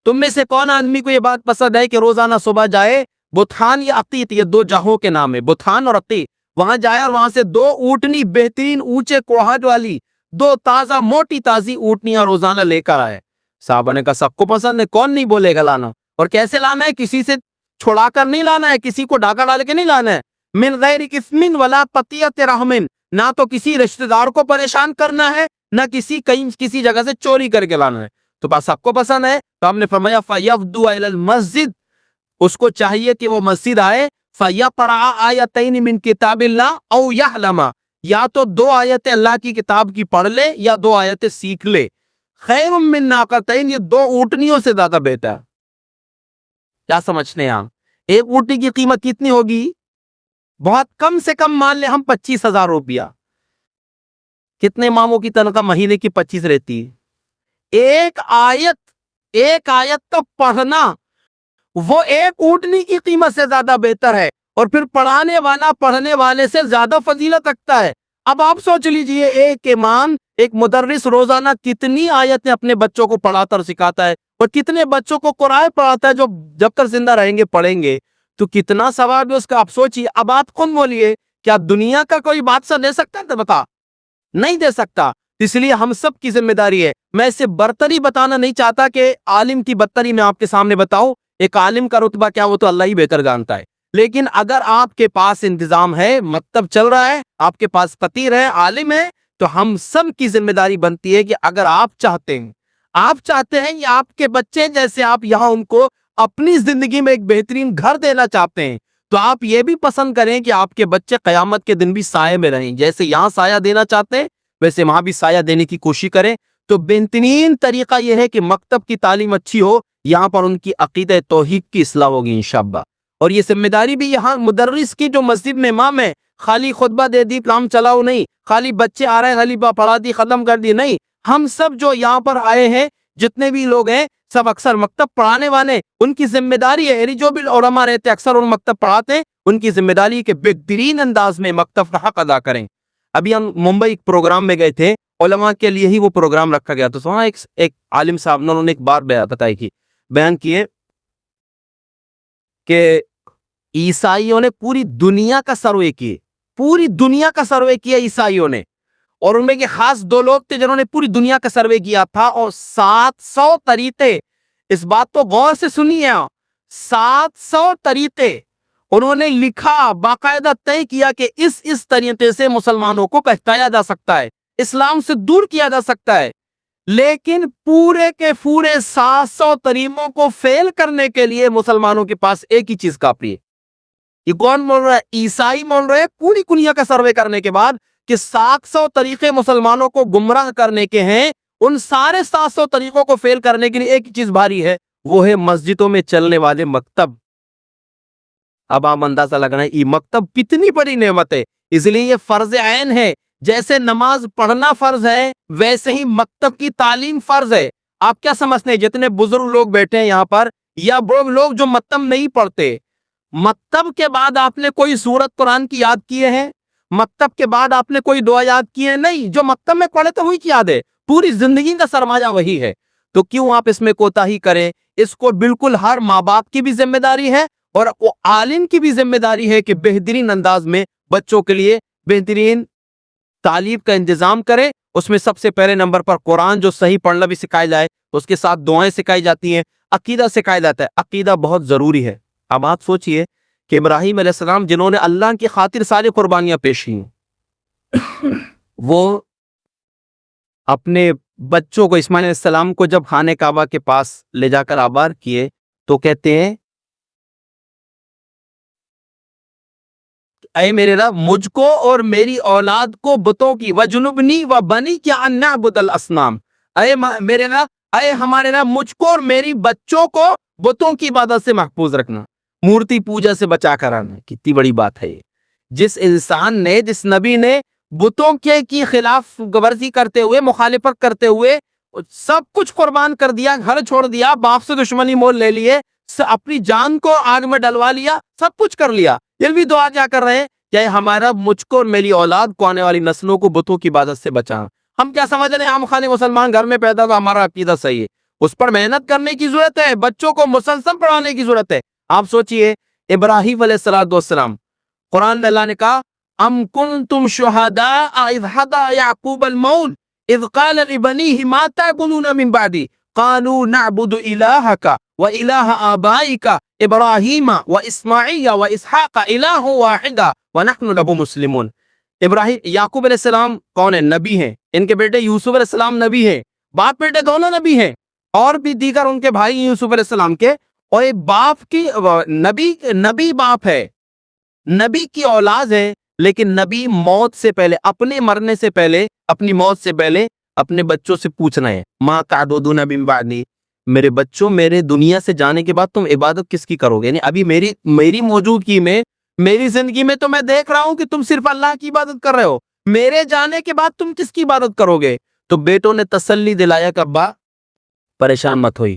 تم میں سے کون آدمی کو یہ بات پسند ہے کہ روزانہ صبح جائے بطحان یا عقیق، یہ دو جگہوں کے نام ہے، بطحان اور عقیق، وہاں جائے اور وہاں سے دو اونٹنی بہترین اونچے کوہاٹ والی دو تازہ موٹی تازی اونٹنیاں روزانہ لے کر آئے۔ صحابہ نے کہا سب کو پسند ہے، کون نہیں بولے گا لانا؟ اور کیسے لانا ہے؟ کسی سے چھڑا کر نہیں لانا ہے، کسی کو ڈاکہ ڈال کے نہیں لانا ہے، من غیر قسم ولا قطیعۃ رحم، نہ تو کسی رشتہ دار کو پریشان کرنا ہے، نہ کسی جگہ سے چوری کر کے لانا ہے۔ تو بس سب کو پسند ہے، تو ہم نے فرمایا فیغدو الی المسجد، اس کو چاہیے کہ وہ مسجد آئے، فیقرأ آیتین من کتاب اللہ او یعلم، یا تو دو آیتیں اللہ کی کتاب کی پڑھ لے یا دو آیتیں سیکھ لے، خیر من ناقتین، یہ دو اونٹنیوں سے زیادہ بہتر ہے۔ کیا سمجھتے ہیں آپ؟ ایک اونٹنی کی قیمت کتنی ہوگی؟ بہت کم سے کم مان لیں ہم 25,000 روپیہ۔ کتنے ماموں کی تنخواہ مہینے کی 25 رہتی ہے؟ ایک آیت تو پڑھنا وہ ایک اونٹنی کی قیمت سے زیادہ بہتر ہے، اور پھر پڑھانے والا پڑھنے والے سے زیادہ فضیلت رکھتا ہے۔ اب آپ سوچ لیجئے، ایک امام، ایک مدرس روزانہ کتنی آیتیں اپنے بچوں کو پڑھاتا اور سکھاتا ہے، اور کتنے بچوں کو قرآن پڑھاتا ہے جو جب تک زندہ رہیں گے پڑھیں گے، تو کتنا ثواب ہے اس کا۔ آپ سوچئے، اب آپ خود بولیے، کیا دنیا کا کوئی بادشاہ دے سکتا ہے؟ بتا، نہیں دے سکتا۔ اس لیے ہم سب کی ذمہ داری ہے۔ میں اسے برتری بتانا نہیں چاہتا کہ عالم کی برتری میں آپ کے سامنے بتاؤں، ایک عالم کا رتبہ کیا وہ تو اللہ ہی بہتر جانتا ہے، لیکن اگر آپ کے پاس انتظام ہے، مکتب چل رہا ہے، آپ کے پاس فقیر ہے، عالم ہے، تو ہم سب کی ذمہ داری بنتی ہے کہ اگر آپ چاہتے ہیں یا آپ کے بچے جیسے آپ یہاں ان کو اپنی زندگی میں ایک بہترین گھر دینا چاہتے ہیں، تو آپ یہ بھی پسند کریں کہ آپ کے بچے قیامت کے دن بھی سائے میں رہیں، جیسے یہاں سایہ دینا چاہتے ہیں ویسے وہاں بھی سایہ دینے کی کوشش کریں۔ تو بہترین طریقہ یہ ہے کہ مکتب کی تعلیم اچھی ہو، یہاں پر ان کی عقیدہ توحید کی اصلاح ہوگی انشاءاللہ۔ اور یہ ذمہ داری بھی یہاں مدرس کی، جو مسجد میں امام ہے، خالی خطبہ دے دی کام چلاؤ نہیں، خالی بچے آ رہے ہیں خالی پڑھا دی ختم کر دی نہیں، ہم سب جو یہاں پر آئے ہیں، جتنے بھی لوگ ہیں، سب اکثر مکتب پڑھانے والے، ان کی ذمہ داری ہے، یعنی جو بھی علماء رہتے اکثر ان مکتب پڑھاتے ہیں، ان کی ذمہ داری ہے کہ بہترین انداز میں مکتب کا حق ادا کریں۔ ابھی ہم ممبئی ایک پروگرام میں گئے تھے، علماء کے لیے ہی وہ پروگرام رکھا گیا، تو وہاں ایک عالم صاحب نے، انہوں نے ایک بات بیان کیے کہ عیسائیوں نے پوری دنیا کا سروے کیا عیسائیوں نے، اور ان میں کے خاص دو لوگ تھے جنہوں نے پوری دنیا کا سروے کیا تھا، اور 700 طریقے، اس بات تو غور سے سنیے، 700 طریقے انہوں نے لکھا، باقاعدہ طے کیا کہ اس طریقے سے مسلمانوں کو بہتایا جا سکتا ہے، اسلام سے دور کیا جا سکتا ہے، لیکن پورے کے پورے 700 طریقوں کو فیل کرنے کے لیے مسلمانوں کے پاس ایک ہی چیز کافی ہے۔ یہ کون بول رہا ہے؟ عیسائی بول رہے ہیں، پوری دنیا کا سروے کرنے کے بعد کہ 700 طریقے مسلمانوں کو گمراہ کرنے کے ہیں، ان سارے 700 طریقوں کو فیل کرنے کے لیے ایک ہی چیز بھاری ہے، وہ ہے مسجدوں میں چلنے والے مکتب۔ اب آپ اندازہ لگنا ہے یہ مکتب کتنی بڑی نعمت ہے، اس لیے یہ فرض عین ہے، جیسے نماز پڑھنا فرض ہے ویسے ہی مکتب کی تعلیم فرض ہے۔ آپ کیا سمجھتے ہیں جتنے بزرگ لوگ بیٹھے ہیں یہاں پر، یا وہ لوگ جو مکتب نہیں پڑھتے، مکتب کے بعد آپ نے کوئی سورت قرآن کی یاد کیے ہیں؟ مکتب کے بعد آپ نے کوئی دعا یاد کی ہے؟ نہیں، جو مکتب میں پڑھے تو وہی کی یاد ہے، پوری زندگی کا سرمایہ وہی ہے، تو کیوں آپ اس میں کوتاہی کریں؟ اس کو بالکل ہر ماں باپ کی بھی ذمہ داری ہے، اور وہ عالم کی بھی ذمہ داری ہے کہ بہترین انداز میں بچوں کے لیے بہترین تعلیم کا انتظام کرے۔ اس میں سب سے پہلے نمبر پر قرآن جو صحیح پڑھنا بھی سکھایا جائے، تو اس کے ساتھ دعائیں سکھائی جاتی ہیں، عقیدہ سکھایا جاتا ہے۔ عقیدہ بہت ضروری ہے۔ اب آپ سوچئے کہ ابراہیم علیہ السلام جنہوں نے اللہ کی خاطر ساری قربانیاں پیش کی، وہ اپنے بچوں کو اسماعیل علیہ السلام کو جب خانہ کعبہ کے پاس لے جا کر آباد کیے تو کہتے ہیں اے میرے رب مجھ کو اور میری اولاد کو بتوں کی وجنبنی و بنی کیا ان نعبد الاصنام، اے میرے رب، اے ہمارے رب مجھ کو اور میری بچوں کو بتوں کی عبادت سے محفوظ رکھنا، مورتی پوجا سے بچا کر آنا۔ کتنی بڑی بات ہے یہ۔ جس انسان نے، جس نبی نے بتوں کے کی خلاف ورزی کرتے ہوئے، مخالفت کرتے ہوئے سب کچھ قربان کر دیا، گھر چھوڑ دیا، باپ سے دشمنی مول لے لیے، اپنی جان کو آگ میں ڈلوا لیا، سب کچھ کر لیا، یہ بھی دعا کیا کر رہے ہیں کہ ہمارا مجھ کو اور میری اولاد کو، آنے والی نسلوں کو بتوں کی عبادت سے بچا۔ ہم کیا سمجھ رہے ہیں عام خانے مسلمان گھر میں پیدا تو ہمارا عقیدہ صحیح ہے؟ اس پر محنت کرنے کی ضرورت ہے، بچوں کو مسلسل پڑھانے کی ضرورت ہے۔ آپ سوچئے ابراہیم علیہ السلام، قرآن میں اللہ نے کہا ام کنتم شہداء اذ حضر یعقوب الموت اذ قال لبنیہ ما تعبدون من بعدی قالوا نعبد الہک وإلہ آبائک ابراہیم واسماعیل واسحاق الہ واحد ونحن لہ مسلمون۔ ابراہیم، یعقوب علیہ السلام کون ہیں؟ نبی ہیں۔ ان کے بیٹے یوسف علیہ السلام نبی ہیں، باپ بیٹے دونوں نبی ہیں، اور بھی دیگر ان کے بھائی یوسف علیہ السلام کے، اور باپ کی نبی باپ ہے، نبی کی اولاد ہے، لیکن نبی موت سے پہلے، اپنے مرنے سے پہلے، اپنی موت سے پہلے اپنے بچوں سے پوچھنا ہے ما تعبدون من بعدی، میرے بچوں میرے دنیا سے جانے کے بعد تم عبادت کس کی کرو گے؟ یعنی ابھی میری موجودگی میں، میری زندگی میں تو میں دیکھ رہا ہوں کہ تم صرف اللہ کی عبادت کر رہے ہو، میرے جانے کے بعد تم کس کی عبادت کرو گے؟ تو بیٹوں نے تسلی دلایا کہ ابا پریشان مت ہوئی،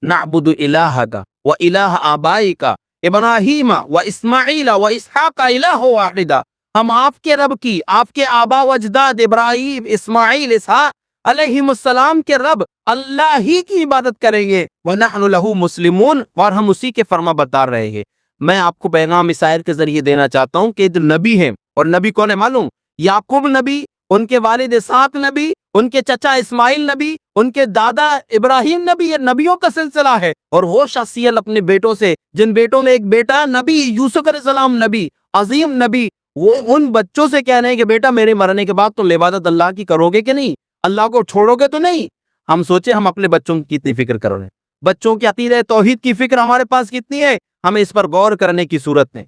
نعبد الہک و الہ آبائک ابراہیم و اسماعیل و اسحاق الہ واحد، ہم آپ کے رب کی، آپ کے آبا و اجداد ابراہیم، اسماعیل، اسحاق علیہم السلام کے رب اللہ ہی کی عبادت کریں گے، وَنَحْنُ لَهُ مُسْلِمُونَ، اور ہم اسی کے فرما بردار رہیں گے۔ میں آپ کو پیغام اس آیت کے ذریعے دینا چاہتا ہوں کہ جو نبی ہیں، اور نبی کون ہے معلوم؟ یعقوب نبی، ان کے والد اسحاق نبی، ان کے چچا اسماعیل نبی، ان کے دادا ابراہیم نبی، یہ نبیوں کا سلسلہ ہے۔ اور وہ شخصیت اپنے بیٹوں سے، جن بیٹوں میں ایک بیٹا نبی یوسف علیہ السلام نبی، عظیم نبی، وہ ان بچوں سے کہہ رہے ہیں کہ بیٹا میرے مرنے کے بعد تم عبادت اللہ کی کرو گے کہ نہیں؟ اللہ کو چھوڑو گے تو نہیں؟ ہم سوچیں ہم اپنے بچوں کی کتنی فکر کر رہے ہیں، بچوں کی عقیدہ توحید کی فکر ہمارے پاس کتنی ہے، ہمیں اس پر غور کرنے کی صورت ہے۔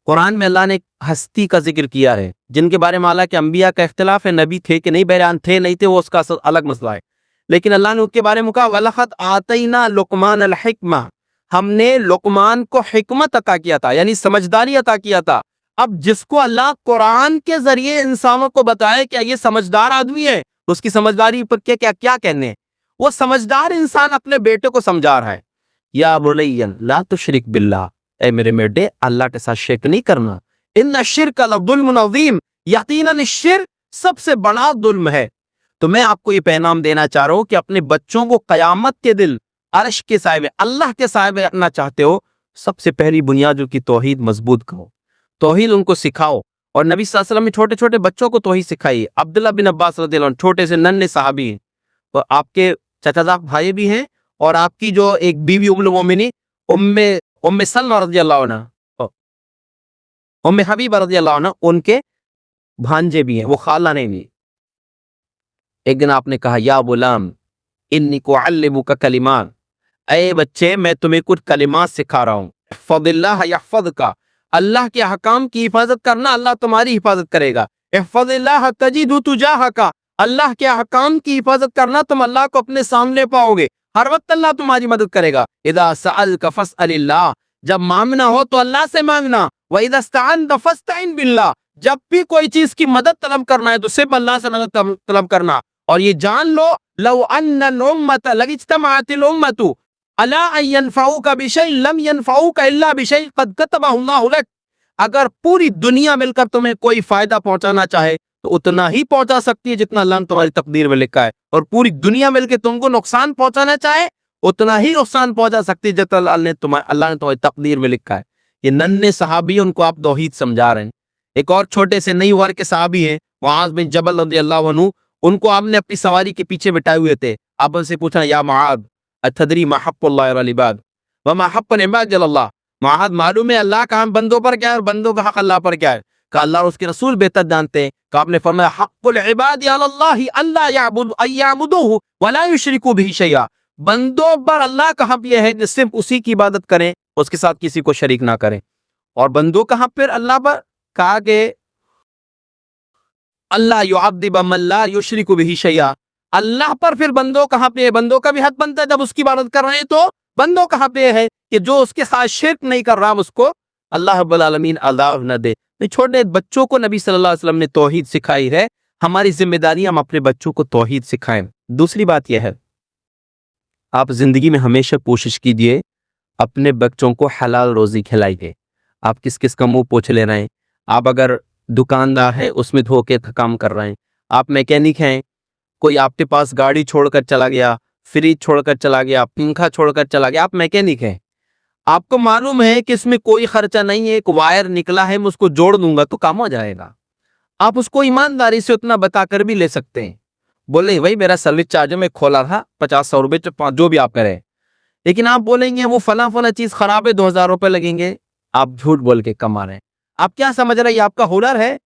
قرآن میں اللہ نے ایک ہستی کا ذکر کیا ہے جن کے بارے میں اللہ کے انبیاء کا اختلاف ہے، نبی تھے کہ نہیں، بہرحال تھے نہیں تھے وہ اس کا الگ مسئلہ ہے، لیکن اللہ نے ان کے بارے میں کہا وَلَقَدْ آتَيْنَا لُقْمَانَ الْحِكْمَةَ، ہم نے لقمان کو حکمت عطا کیا تھا، یعنی سمجھداری عطا کیا تھا۔ اب جس کو اللہ قرآن کے ذریعے انسانوں کو بتائے کہ یہ سمجھدار آدمی ہے، اس کی سمجھداری پر کیا کہنے ہیں؟ وہ سمجھدار انسان اپنے بیٹے کو سمجھا رہا ہے، یا بنی لا تشرک باللہ، اے میرے بیٹے اللہ کے ساتھ شرک نہیں کرنا، ان الشرک لظلم عظیم، یقیناً الشرک سب سے بڑا ظلم ہے۔ تو میں آپ کو یہ پیغام دینا چاہ رہا ہوں کہ اپنے بچوں کو قیامت کے دن عرش کے سائے میں، اللہ کے سائے میں رکھنا چاہتے ہو، سب سے پہلی بنیاد جو کی توحید مضبوط کرو، توحید ان کو سکھاؤ۔ اور نبی صلی اللہ علیہ وسلم نے چھوٹے چھوٹے بچوں کو توحید سکھائی۔ عبداللہ بن عباس رضی اللہ عنہ چھوٹے سے ننھے صحابی ہیں، اور آپ کے چچا زاد بھائی بھی ہیں، اور آپ کی جو ایک بیوی ام المومنین ام سلمہ رضی اللہ عنہ، ام حبیبہ رضی اللہ عنہ، ان کے بھانجے بھی ہیں، وہ خالہ نے بھی۔ ایک دن آپ نے کہا یا غلام انی اعلمک کلمات، اے بچے میں تمہیں کچھ کلمات سکھا رہا ہوں، احفظ اللہ یحفظک، اللہ کے احکام کی حفاظت کرنا اللہ تمہاری حفاظت کرے گا، احفظ اللہ تجدہ تجاہک، اللہ کے احکام کی حفاظت کرنا تم اللہ کو اپنے سامنے پاؤ گے، ہر وقت اللہ تمہاری مدد کرے گا۔ اذا سألک فاسأل اللہ، جب مانگنا ہو تو اللہ سے مانگنا، وَإِذَا اسْتَعَنْتَ فَاسْتَعِنْ بِاللَّهِ، جب بھی کوئی چیز کی مدد طلب کرنا ہے تو صرف اللہ سے مدد طلب کرنا۔ اور یہ جان لو لو ان الامة لاجتمعت الامة على ان ينفعوك بشيء لم ينفعوك الا بشيء قد كتبه الله لك، اگر پوری دنیا مل کر تمہیں کوئی فائدہ پہنچانا چاہے تو اتنا ہی پہنچا سکتی ہے جتنا اللہ نے تمہاری تقدیر میں لکھا ہے، اور پوری دنیا مل کے تم کو نقصان پہنچانا چاہے اتنا ہی نقصان پہنچا سکتی ہے جتنا اللہ نے تمہاری تقدیر میں لکھا ہے۔ یہ ننھے صحابی ان کو آپ توحید سمجھا رہے ہیں۔ ایک اور چھوٹے سے نئی عمر کے صحابی ہیں معاذ بن جبل رضی اللہ عنہ، ان کو آپ نے اپنی سواری کے پیچھے بٹھائے ہوئے تھے. آپ ان سے پوچھنا یا معاذ اتدری ما حق اللہ علی العباد وما حق العباد علی اللہ. معاذ معلوم ہے اللہ کا ہم بندوں پر کیا ہے اور بندوں کا حق اللہ پر کیا ہے؟ کہ اللہ اور اس کے رسول بہتر جانتے ہیں. کہ آپ نے فرمایا حق العباد علی اللہ اللہ یعبدوہ ولا یشرکوا بہ شیئا. بندوں پر اللہ کا حق یہ ہے کہ صرف اسی کی عبادت کریں, اس کے ساتھ کسی کو شریک نہ کریں. اور بندوں کا حق پھر اللہ پر کہا کہ اللہ یعذب من لا یشرک بہ شیئا. اللہ پر پھر بندوں کا حق یہ ہے, بندوں کا بھی حق بنتا ہے جب اس کی عبادت کر رہے ہیں تو بندوں کا حق یہ ہے کہ جو اس کے ساتھ شرک نہیں کر رہا اس کو اللہ رب العالمین عذاب نہ دے. نہیں چھوڑنے بچوں کو نبی صلی اللہ علیہ وسلم نے توحید سکھائی ہے, ہماری ذمہ داری ہم اپنے بچوں کو توحید سکھائیں. دوسری بات یہ ہے آپ زندگی میں ہمیشہ کوشش کیجئے اپنے بچوں کو حلال روزی کھلائیے. آپ کس کس کا منہ پوچھ لے رہے ہیں؟ آپ اگر دکاندار ہے اس میں دھوکے کا کام کر رہے ہیں, آپ میکینک ہیں, کوئی آپ کے پاس گاڑی چھوڑ کر چلا گیا, فریج چھوڑ کر چلا گیا, پنکھا چھوڑ کر چلا گیا, آپ میکینک ہیں, آپ کو معلوم ہے کہ اس میں کوئی خرچہ نہیں ہے, ایک وائر نکلا ہے میں اس کو جوڑ دوں گا تو کام ہو جائے گا. آپ اس کو ایمانداری سے اتنا بتا کر بھی لے سکتے ہیں, بولے بھائی میرا سروس چارج میں کھولا تھا 50-100 روپے جو بھی آپ کریں, لیکن آپ بولیں گے وہ فلاں چیز خراب ہے 2000 روپے لگیں گے, آپ جھوٹ بول کے کما رہے ہیں. آپ کیا سمجھ رہے ہیں یہ آپ کا ہنر ہے؟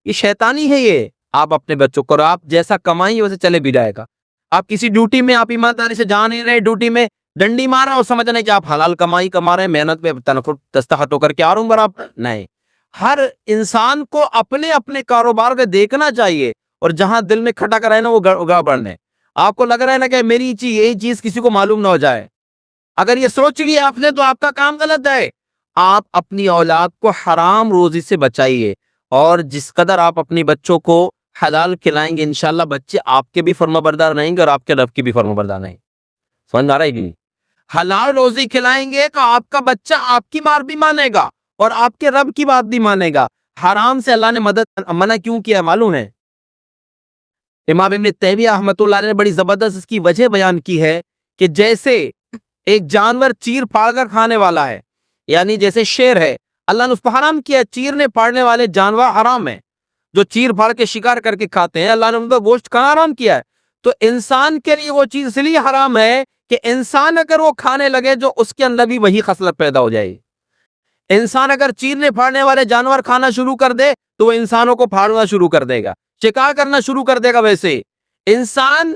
یہ شیطانی ہے. یہ آپ اپنے بچوں کو آپ جیسا کمائیں ویسے چلے بھی جائے گا. آپ کسی ڈیوٹی میں آپ ایمانداری سے جا نہیں رہے, ڈیوٹی میں ڈنڈی مارا اور سمجھ رہے کہ آپ حلال کمائی کما رہے ہیں, محنت پہ دستخط ہو کر کے آ رہا ہوں برابر نہیں. ہر انسان کو اپنے اپنے کاروبار کو دیکھنا چاہیے اور جہاں دل میں کھٹک رہا ہے نا وہ گڑبڑ ہے. آپ کو لگ رہا ہے نا کہ میری یہی چیز کسی کو معلوم نہ ہو جائے, اگر یہ سوچ لی آپ نے تو آپ کا کام غلط ہے. آپ اپنی اولاد کو حرام روزی سے بچائیے, اور جس قدر آپ اپنی بچوں کو حلال کھلائیں گے انشاءاللہ بچے آپ کے بھی فرما بردار رہیں گے اور آپ کے رب کی بھی فرما بردار رہیں گے. سمجھ آ رہا ہے کہ حلال روزی کھلائیں گے تو آپ کا بچہ آپ کی بات بھی مانے گا اور آپ کے رب کی بات بھی مانے گا. حرام سے اللہ نے مدد منع کیوں کیا معلوم ہے؟ امام ابن تیمیہ رحمۃ اللہ علیہ نے بڑی زبردست اس کی وجہ بیان کی ہے کہ جیسے ایک جانور چیر پھاڑ کر کھانے والا ہے, یعنی جیسے شیر ہے, اللہ نے اس پر حرام کیا, چیرنے پھاڑنے والے جانور حرام ہیں, جو چیر پھاڑ کے شکار کر کے کھاتے ہیں اللہ نے ان کا گوشت کھانا حرام کیا ہے. تو انسان کے لیے وہ چیز اس لیے حرام ہے کہ انسان اگر وہ کھانے لگے جو اس کے اندر بھی وہی خصلت پیدا ہو جائے. انسان اگر چیرنے پھاڑنے والے جانور کھانا شروع کر دے تو وہ انسانوں کو پھاڑنا شروع کر دے گا, شکار کرنا شروع کر دے گا. ویسے انسان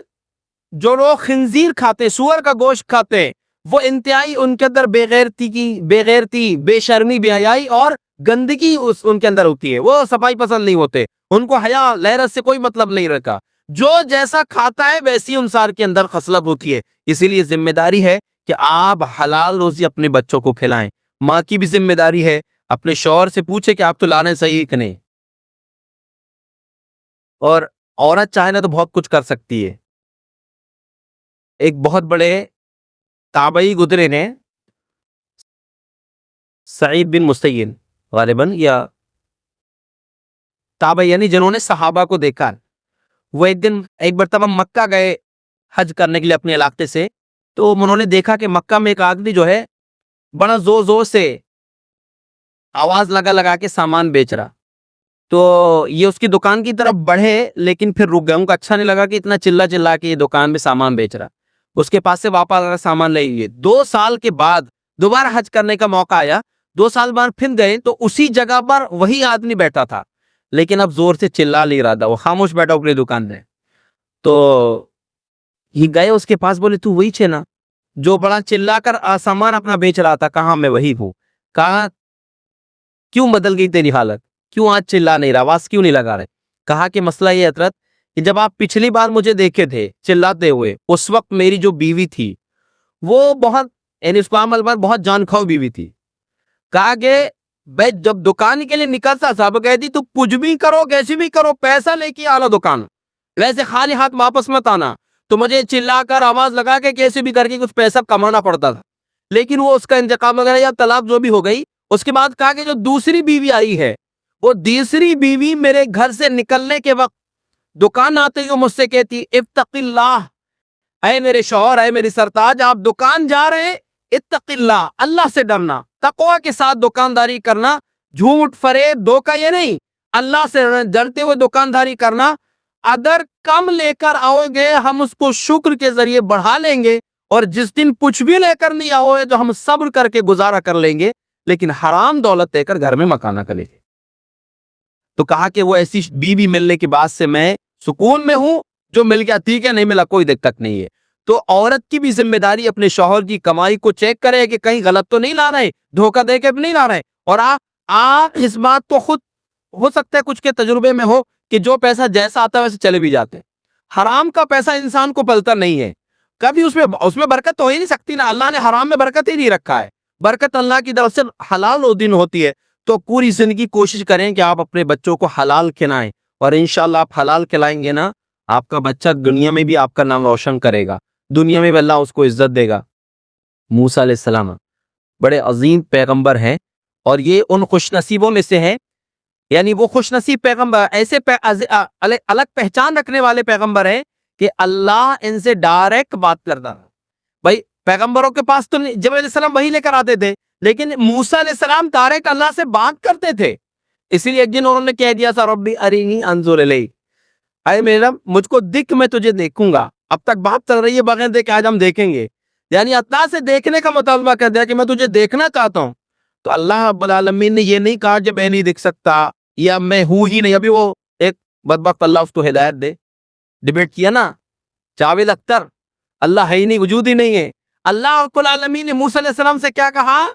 جو لوگ خنزیر کھاتے, سور کا گوشت کھاتے, وہ انتہائی ان کے اندر بےغیرتی, بے شرمی, بے حیائی اور گندگی ان کے اندر ہوتی ہے. وہ صفائی پسند نہیں ہوتے, ان کو حیا لہرت سے کوئی مطلب نہیں رکھا. جو جیسا کھاتا ہے ویسی انسان کے اندر خصلت ہوتی ہے. اسی لیے ذمہ داری ہے کہ آپ حلال روزی اپنے بچوں کو کھلائیں. ماں کی بھی ذمہ داری ہے اپنے شوہر سے پوچھے کہ آپ تو لانے صحیح کہ نہیں. اور عورت چاہے نا تو بہت کچھ کر سکتی ہے. ایک بہت بڑے تابعی گزرے نے, سعید بن مسیب غالباً, یا تابعی یعنی جنہوں نے صحابہ کو دیکھا, وہ ایک مرتبہ مکہ گئے حج کرنے کے لیے اپنے علاقے سے. تو انہوں نے دیکھا کہ مکہ میں ایک آدمی جو ہے بڑا زور زور سے آواز لگا کے سامان بیچ رہا. تو یہ اس کی دکان کی طرف بڑھے لیکن پھر رک گئے, ان کو اچھا نہیں لگا کہ اتنا چلا کے یہ دکان میں سامان بیچ رہا. اس کے پاس سے واپس سامان لے لیے. 2 سال کے بعد دوبارہ حج کرنے کا موقع آیا. 2 سال بعد پھر گئے تو اسی جگہ پر وہی آدمی بیٹھا تھا, لیکن اب زور سے چلا نہیں رہا تھا, وہ خاموش بیٹھا اپنی دکان میں. تو یہ گئے اس کے پاس, بولے تو وہی نا جو بڑا چلا کر سامان اپنا بیچ رہا تھا؟ کہاں میں وہی ہوں. کہا کیوں بدل گئی تیری حالت, کیوں آج چلا نہیں رہا, آواز کیوں نہیں لگا رہے؟ کہا کہ مسئلہ یہ حضرت کہ جب آپ پچھلی بار مجھے دیکھے تھے چلاتے ہوئے اس وقت میری جو بیوی تھی وہ بہت, یعنی اس کو عمل پر بہت جان کھو بیوی تھی. کہا کہ میں جب دکان کے لیے نکلتا تھا وہ کہتی تو کچھ بھی کرو کیسی بھی کرو پیسہ لے کے آنا دکان, ویسے خالی ہاتھ واپس مت آنا. تو مجھے چلا کر آواز لگا کے کیسے بھی کر کے کچھ پیسہ کمانا پڑتا تھا. لیکن وہ اس کا انتقام وغیرہ یا طلاق جو بھی ہو گئی. اس کے بعد کہا کہ جو دوسری بیوی آئی ہے وہ دوسری بیوی میرے گھر سے نکلنے کے وقت دکان آتے ہی مجھ سے کہتی اتق اللہ, اے میرے شوہر, اے میری سرتاج, آپ دکان جا رہے ہیں, اتق اللہ, اللہ سے ڈرنا, تقوی کے ساتھ دکانداری کرنا, جھوٹ فریب دھوکہ یہ نہیں, اللہ سے ڈرتے ہوئے دکانداری کرنا. اگر کم لے کر آؤ گے ہم اس کو شکر کے ذریعے بڑھا لیں گے, اور جس دن کچھ بھی لے کر نہیں آؤ گے تو ہم صبر کر کے گزارا کر لیں گے, لیکن حرام دولت لے کر گھر میں مکانہ کریں گے. تو کہا کہ وہ ایسی بیوی ملنے کے بعد سے میں سکون میں ہوں, جو مل گیا ٹھیک ہے, نہیں ملا کوئی دقت نہیں ہے. تو عورت کی بھی ذمہ داری اپنے شوہر کی کمائی کو چیک کرے کہ کہیں غلط تو نہیں لا رہے, دھوکہ دے کے بھی نہیں لا رہے. اور آپ اس بات کو خود ہو سکتا ہے کچھ کے تجربے میں ہو کہ جو پیسہ جیسا آتا ہے ویسے چلے بھی جاتے ہیں. حرام کا پیسہ انسان کو پلتا نہیں ہے کبھی, اس میں برکت تو ہو ہی نہیں سکتی نا. اللہ نے حرام میں برکت ہی نہیں رکھا ہے. برکت اللہ کی طرف سے حلال و دین ہوتی ہے. تو پوری زندگی کوشش کریں کہ آپ اپنے بچوں کو حلال کھلائیں, اور انشاءاللہ آپ حلال کھلائیں گے نا, آپ کا بچہ دنیا میں بھی آپ کا نام روشن کرے گا, دنیا میں بھی اللہ اس کو عزت دے گا. موسیٰ علیہ السلام بڑے عظیم پیغمبر ہیں, اور یہ ان خوش نصیبوں میں سے ہیں, یعنی وہ خوش نصیب پیغمبر ایسے الگ پہچان رکھنے والے پیغمبر ہیں کہ اللہ ان سے ڈائریکٹ بات کرتا. بھائی پیغمبروں کے پاس تو جب علیہ السلام وہی لے کر آتے تھے, لیکن موسیٰ علیہ السلام ڈائریکٹ اللہ سے بات کرتے تھے. اسی لیے ایک دن انہوں نے کہہ دیا تھا ربی ارینی انظر الیک, اے میرا مجھ کو دکھ میں تجھے دیکھوں گا. اب تک بات چل رہی ہے بغیر دیکھے, آج ہم دیکھیں گے. یعنی اللہ سے دیکھنے کا مطالبہ کر دیا کہ میں تجھے دیکھنا چاہتا ہوں. تو اللہ رب العالمین نے یہ نہیں کہا کہ میں نہیں دیکھ سکتا یا میں ہوں ہی نہیں. ابھی وہ ایک بدبخت اللہ اس کو ہدایت دے, ڈیبیٹ کیا نا جاوید اختر, اللہ ہے ہی نہیں, وجود ہی نہیں ہے. اللہ رب العالمین نے موسیٰ علیہ السلام سے کیا کہا,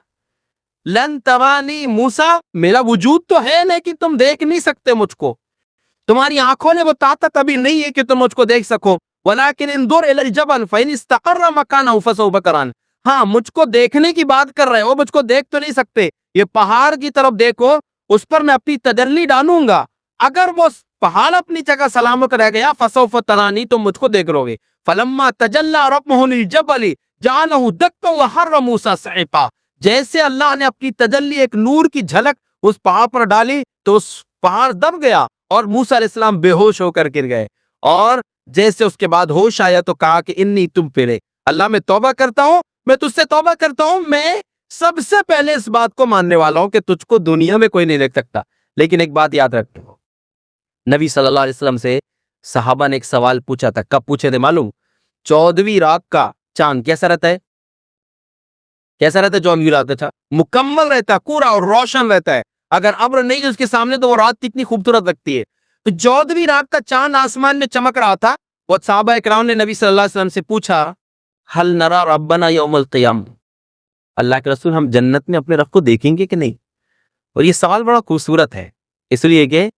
لن ترانی موسیٰ, میرا وجود تو ہے لیکن تم دیکھ نہیں سکتے مجھ کو, تمہاری آنکھوں نے وہ طاقت ابھی نہیں ہے کہ تم مجھ کو دیکھ سکو. ولکن انظر الی الجبل فإن استقر مکانہ فسوف ترانی. ہاں مجھ کو دیکھنے کی بات کر رہے ہو, مجھ کو دیکھ تو نہیں سکتے, یہ پہاڑ کی طرف دیکھو, اس پر میں اپنی تجلی ڈالوں گا, اگر وہ پہاڑ اپنی جگہ سلامت رہ گیا فسوف ترانی, تم مجھ کو دیکھ لو گے. فلما تجلی ربہ للجبل جعلہ دکا وخر موسیٰ صعقا. جیسے اللہ نے اپنی تجلی ایک نور کی جھلک اس پہاڑ پر ڈالی تو اس پہاڑ دب گیا اور موسیٰ علیہ السلام بے ہوش ہو کر گر گئے. اور جیسے اس کے بعد ہوش آیا تو کہا کہ انی تم پھرے, اللہ میں توبہ کرتا ہوں, میں تجھ سے توبہ کرتا ہوں, میں سب سے پہلے اس بات کو ماننے والا ہوں کہ تجھ کو دنیا میں کوئی نہیں دیکھ سکتا. لیکن ایک بات یاد رکھو, نبی صلی اللہ علیہ وسلم سے صحابہ نے ایک سوال پوچھا تھا. کب پوچھے تھے معلوم؟ 14ویں رات کا چاند کیسا رہتا ہے, کیسا رہتا ہے 14ویں رات کا چاند؟ مکمل رہتا ہے, پورا اور روشن رہتا ہے. اگر ابر نہیں ہے اس کے سامنے تو وہ رات کتنی خوبصورت لگتی ہے. تو 14ویں رات کا چاند آسمان میں چمک رہا تھا. وہ صحابہ اکرام نے نبی صلی اللہ علیہ وسلم سے پوچھا, ہل نرا ربنا یوم القیامہ, اللہ کے رسول ہم جنت میں اپنے رب کو دیکھیں گے کہ نہیں؟ اور یہ سوال بڑا خوبصورت ہے, اس لیے کہ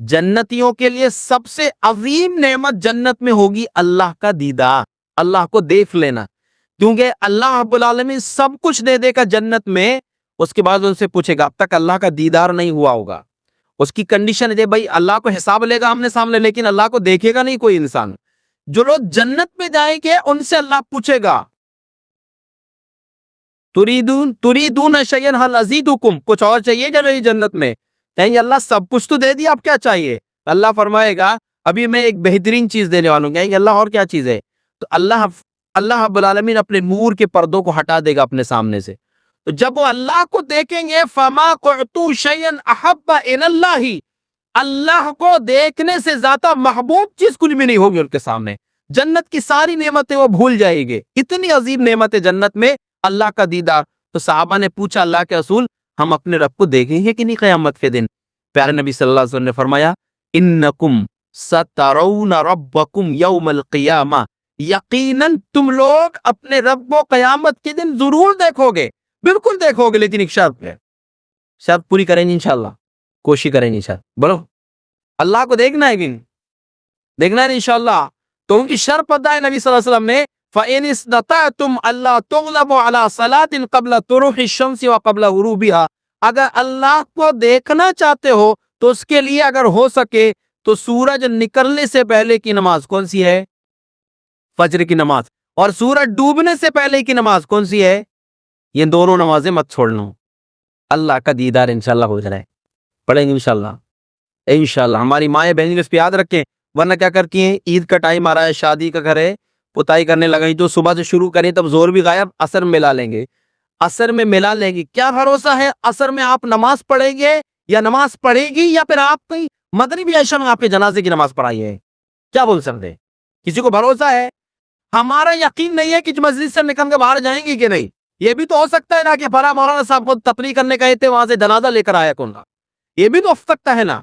جنتیوں کے لیے سب سے عظیم نعمت جنت میں ہوگی اللہ کا دیدار, اللہ کو دیکھ لینا. کیونکہ اللہ رب العالمین سب کچھ دے دے گا جنت میں, اس کے بعد ان سے پوچھے گا اب تک اللہ کا دیدار نہیں ہوا ہوگا. اس کی کنڈیشن ہے بھائی اللہ کو حساب لے گا آمنے سامنے, لیکن اللہ کو دیکھے گا نہیں کوئی انسان. جو لوگ جنت میں جائیں گے ان سے اللہ پوچھے گا تریدون شیئا هل ازیدکم, کچھ اور چاہیے کیا نہیں جنت میں؟ کہیں اللہ سب کچھ تو دے دیا, اب کیا چاہیے؟ اللہ فرمائے گا ابھی میں ایک بہترین چیز دینے والوں. کہیں اللہ اور کیا چیز ہے؟ تو اللہ رب العالمین اپنے نور کے پردوں کو ہٹا دے گا اپنے سامنے سے. تو جب وہ اللہ کو دیکھیں گے فما قعتوا شیئا احب الی اللہ, اللہ کو دیکھنے سے زیادہ محبوب چیز کچھ بھی نہیں ہوگی ان کے سامنے. جنت کی ساری نعمتیں وہ بھول جائیں گے, اتنی عظیم نعمت ہے جنت میں اللہ کا دیدار. تو صحابہ نے پوچھا اللہ کے رسول ہم اپنے رب کو دیکھیں گے کہ نہیں قیامت کے دن؟ پیارے نبی صلی اللہ علیہ وسلم نے فرمایا انکم سترون ربکم یوم القیامہ, یقیناً تم لوگ اپنے رب کو قیامت کے دن ضرور دیکھو گے, بالکل دیکھو گے, لیکن ایک شرط ہے, شرط پوری کریں گے انشاءاللہ, کوشش کریں گے انشاءاللہ. بولو اللہ کو دیکھنا ہے کہ دیکھنا ہے انشاءاللہ. تو ان کی شرط پتہ ہے نبی صلی اللہ علیہ وسلم نے, فَإِنِ اسْتَطَعْتُمْ أَلَّا تُغْلَبُوا عَلَىٰ صَلَاةٍ قَبْلَ طُلُوعِ الشَّمْسِ وَقَبْلَ غُرُوبِهَا, اگر اللہ کو دیکھنا چاہتے ہو تو اس کے لیے اگر ہو سکے تو سورج نکلنے سے پہلے کی نماز کون سی ہے؟ فجر کی نماز. اور سورج ڈوبنے سے پہلے کی نماز کون سی ہے؟ یہ دونوں نمازیں مت چھوڑنا. اللہ کا دیدار انشاءاللہ ہو جائے, پڑھیں گے انشاءاللہ. انشاءاللہ ہماری مائیں بہنیں اس پہ یاد رکھیں, ورنہ کیا کرتی ہیں, عید کا ٹائم آ رہا ہے, شادی کا گھر ہے, پتائی کرنے لگیں تو صبح سے شروع کریں تب زور بھی غائب, عصر میں ملا لیں گے, عصر میں ملا لیں گے. کیا بھروسہ ہے عصر میں آپ نماز پڑھیں گے یا نماز پڑھے گی, یا پھر آپ کہیں مغرب یا عشاء میں آپ کے جنازے کی نماز پڑھائی ہے؟ کیا بول سکتے ہیں؟ کسی کو بھروسہ ہے؟ ہمارا یقین نہیں ہے کہ مسجد سے نکل کے باہر جائیں گے کہ نہیں. یہ بھی تو ہو سکتا ہے نا کہ بڑا مولانا صاحب کو تقریر کرنے گئے تھے, وہاں سے جنازہ لے کر آیا کون کا, یہ بھی تو ہو سکتا ہے نا.